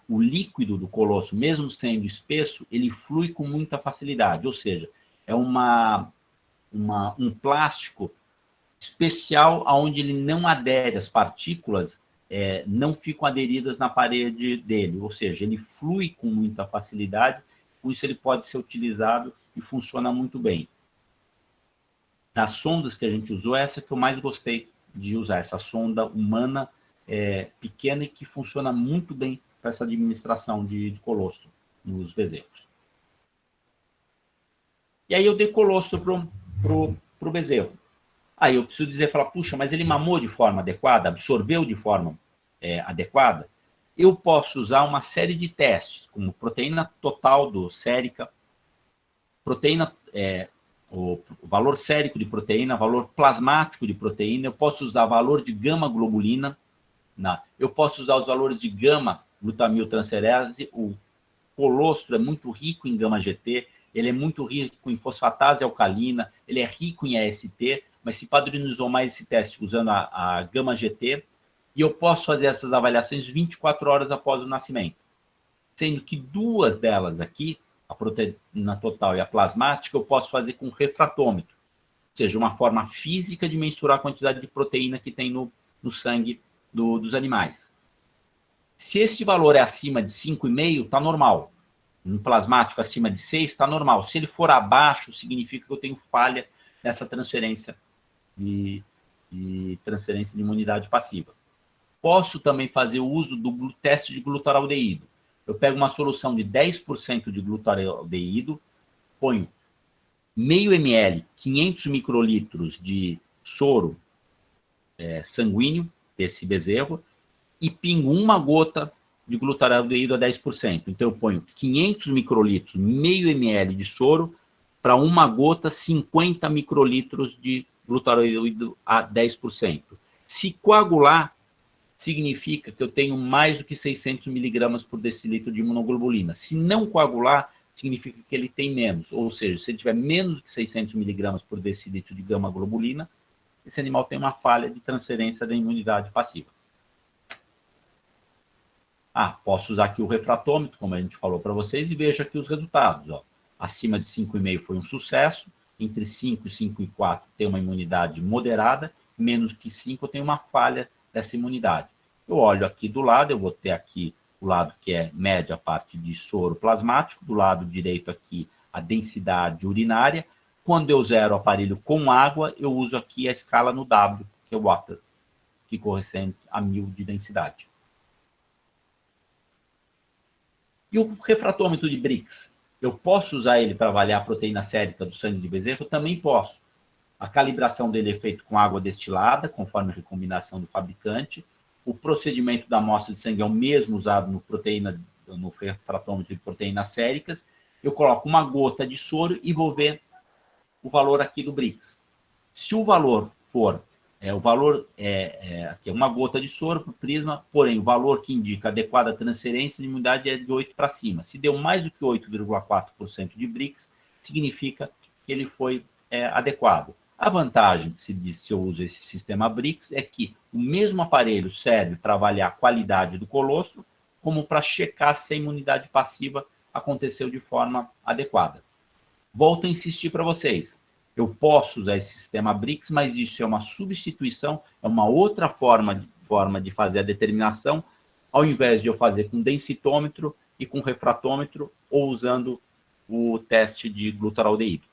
o líquido do colostro, mesmo sendo espesso, ele flui com muita facilidade. Ou seja, é um plástico especial onde ele não adere, as partículas não ficam aderidas na parede dele. Ou seja, ele flui com muita facilidade, por isso ele pode ser utilizado e funciona muito bem. Das sondas que a gente usou, essa que eu mais gostei de usar, essa sonda humana pequena e que funciona muito bem para essa administração de colostro nos bezerros. E aí eu dei colostro pro bezerro. Aí eu preciso falar, puxa, mas ele mamou de forma adequada, absorveu de forma adequada? Eu posso usar uma série de testes, como proteína total sérica, proteína, o valor sérico de proteína, valor plasmático de proteína, eu posso usar valor de gama-globulina, eu posso usar os valores de gama-glutamiltransferase. O colostro é muito rico em gama-GT, ele é muito rico em fosfatase alcalina, ele é rico em AST, mas se padronizou mais esse teste usando a gama-GT, e eu posso fazer essas avaliações 24 horas após o nascimento, sendo que 2 delas aqui, a proteína total e a plasmática, eu posso fazer com refratômetro, ou seja, uma forma física de mensurar a quantidade de proteína que tem no sangue dos animais. Se esse valor é acima de 5,5, está normal. No plasmático acima de 6, está normal. Se ele for abaixo, significa que eu tenho falha nessa transferência de de transferência de imunidade passiva. Posso também fazer o uso do teste de glutaraldeído. Eu pego uma solução de 10% de glutaraldeído, ponho meio ml, 500 microlitros de soro sanguíneo desse bezerro e pingo uma gota de glutaraldeído a 10%. Então, eu ponho 500 microlitros, meio ml de soro, para uma gota, 50 microlitros de glutaraldeído a 10%. Se coagular, significa que eu tenho mais do que 600 miligramas por decilitro de imunoglobulina. Se não coagular, significa que ele tem menos. Ou seja, se ele tiver menos do que 600 miligramas por decilitro de gama-globulina, esse animal tem uma falha de transferência da imunidade passiva. Posso usar aqui o refratômetro, como a gente falou para vocês, e veja aqui os resultados. Ó. Acima de 5,5 foi um sucesso, entre 5 e 5,4 tem uma imunidade moderada, menos que 5 tem uma falha dessa imunidade. Eu olho aqui do lado, eu vou ter aqui o lado que é média, a parte de soro plasmático, do lado direito aqui a densidade urinária. Quando eu zero o aparelho com água, eu uso aqui a escala no W, que é o water, que corresponde a 1000 de densidade. E o refratômetro de Brix? Eu posso usar ele para avaliar a proteína sérica do sangue de bezerro? Também posso. A calibração dele é feita com água destilada, conforme a recomendação do fabricante. O procedimento da amostra de sangue é o mesmo usado no refratômetro de proteínas séricas. Eu coloco uma gota de soro e vou ver o valor aqui do Brix. Se o valor for, aqui é uma gota de soro por prisma, porém o valor que indica adequada transferência de imunidade é de 8 para cima. Se deu mais do que 8,4% de Brix, significa que ele foi adequado. A vantagem, se eu uso esse sistema Brix, é que o mesmo aparelho serve para avaliar a qualidade do colostro, como para checar se a imunidade passiva aconteceu de forma adequada. Volto a insistir para vocês. Eu posso usar esse sistema Brix, mas isso é uma substituição, é uma outra forma de fazer a determinação, ao invés de eu fazer com densitômetro e com refratômetro, ou usando o teste de glutaraldeído.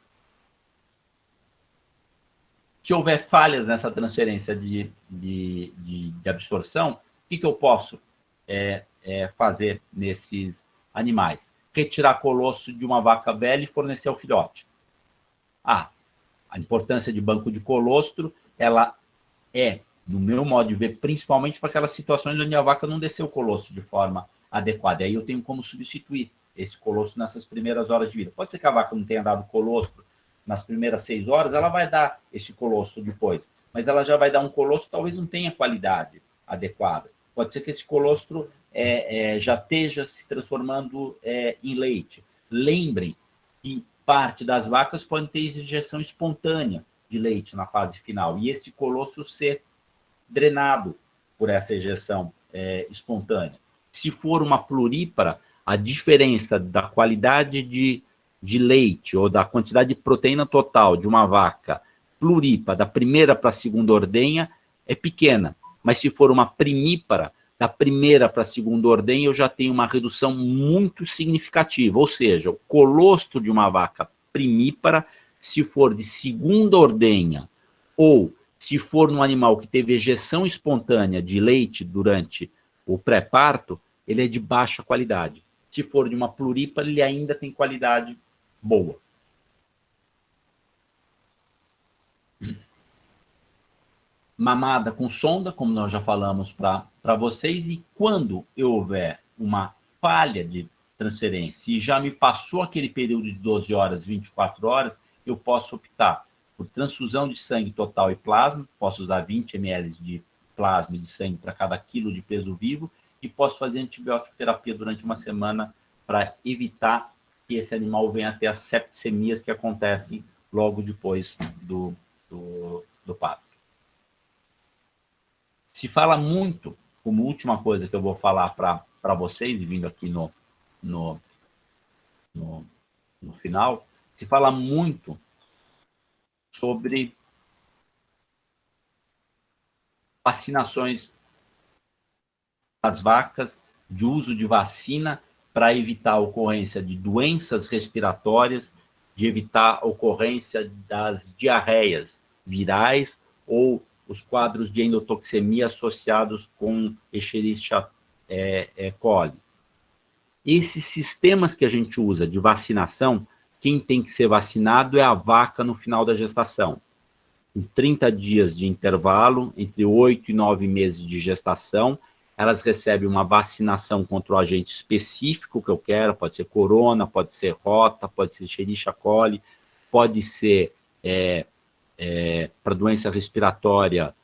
Se houver falhas nessa transferência de absorção, o que eu posso fazer nesses animais? Retirar colostro de uma vaca velha e fornecer ao filhote. A importância de banco de colostro, ela no meu modo de ver, principalmente para aquelas situações onde a vaca não desceu o colostro de forma adequada. Aí eu tenho como substituir esse colostro nessas primeiras horas de vida. Pode ser que a vaca não tenha dado colostro nas primeiras 6 horas, ela vai dar esse colostro depois, mas ela já vai dar um colostro que talvez não tenha qualidade adequada. Pode ser que esse colostro já esteja se transformando em leite. Lembrem que parte das vacas pode ter injeção espontânea de leite na fase final, e esse colostro ser drenado por essa injeção espontânea. Se for uma plurípara, a diferença da qualidade de leite ou da quantidade de proteína total de uma vaca plurípara, da primeira para a segunda ordenha, é pequena. Mas se for uma primípara, da primeira para a segunda ordenha, eu já tenho uma redução muito significativa. Ou seja, o colostro de uma vaca primípara, se for de segunda ordenha, ou se for num animal que teve ejeção espontânea de leite durante o pré-parto, ele é de baixa qualidade. Se for de uma plurípara, ele ainda tem qualidade boa. Mamada com sonda, como nós já falamos para vocês, e quando eu houver uma falha de transferência e já me passou aquele período de 12 horas, 24 horas, eu posso optar por transfusão de sangue total e plasma, posso usar 20 ml de plasma e de sangue para cada quilo de peso vivo, e posso fazer antibiótico terapia durante uma semana para evitar que esse animal venha a ter as septicemias que acontecem logo depois do parto. Se fala muito, como última coisa que eu vou falar para vocês, vindo aqui no final, se fala muito sobre vacinações das vacas, de uso de vacina para evitar a ocorrência de doenças respiratórias, de evitar a ocorrência das diarreias virais ou os quadros de endotoxemia associados com Escherichia coli. Esses sistemas que a gente usa de vacinação, quem tem que ser vacinado é a vaca no final da gestação. Com 30 dias de intervalo, entre 8 e 9 meses de gestação, elas recebem uma vacinação contra o agente específico que eu quero, pode ser corona, pode ser rota, pode ser Escherichia coli, pode ser para doença respiratória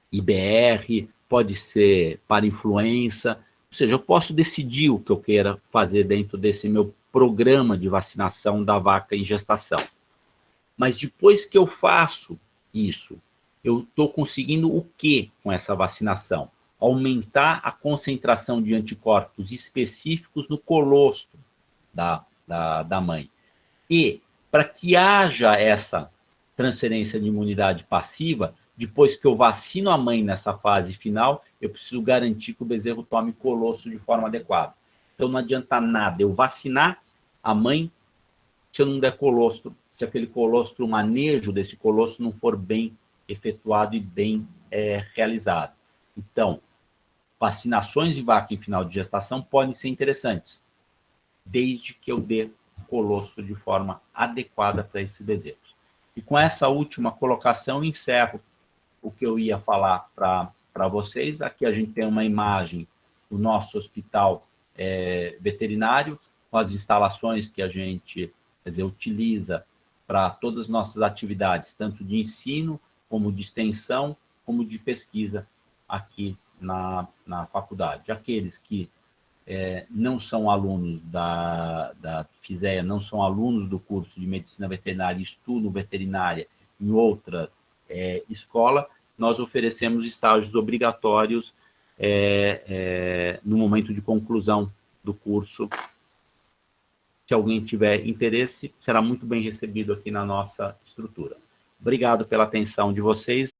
IBR, pode ser para influenza, ou seja, eu posso decidir o que eu queira fazer dentro desse meu programa de vacinação da vaca em gestação. Mas depois que eu faço isso, eu estou conseguindo o quê com essa vacinação? Aumentar a concentração de anticorpos específicos no colostro da mãe. E, para que haja essa transferência de imunidade passiva, depois que eu vacino a mãe nessa fase final, eu preciso garantir que o bezerro tome colostro de forma adequada. Então, não adianta nada eu vacinar a mãe se eu não der colostro, se aquele colostro, o manejo desse colostro não for bem efetuado e bem realizado. Então, vacinações de vaca em final de gestação podem ser interessantes, desde que eu dê colostro de forma adequada para esses bezerros. E com essa última colocação, eu encerro o que eu ia falar para vocês. Aqui a gente tem uma imagem do nosso hospital veterinário, com as instalações que a gente utiliza para todas as nossas atividades, tanto de ensino, como de extensão, como de pesquisa aqui na faculdade. Aqueles que não são alunos da FISEA, não são alunos do curso de Medicina Veterinária e estudam veterinária em outra escola, nós oferecemos estágios obrigatórios no momento de conclusão do curso. Se alguém tiver interesse, será muito bem recebido aqui na nossa estrutura. Obrigado pela atenção de vocês.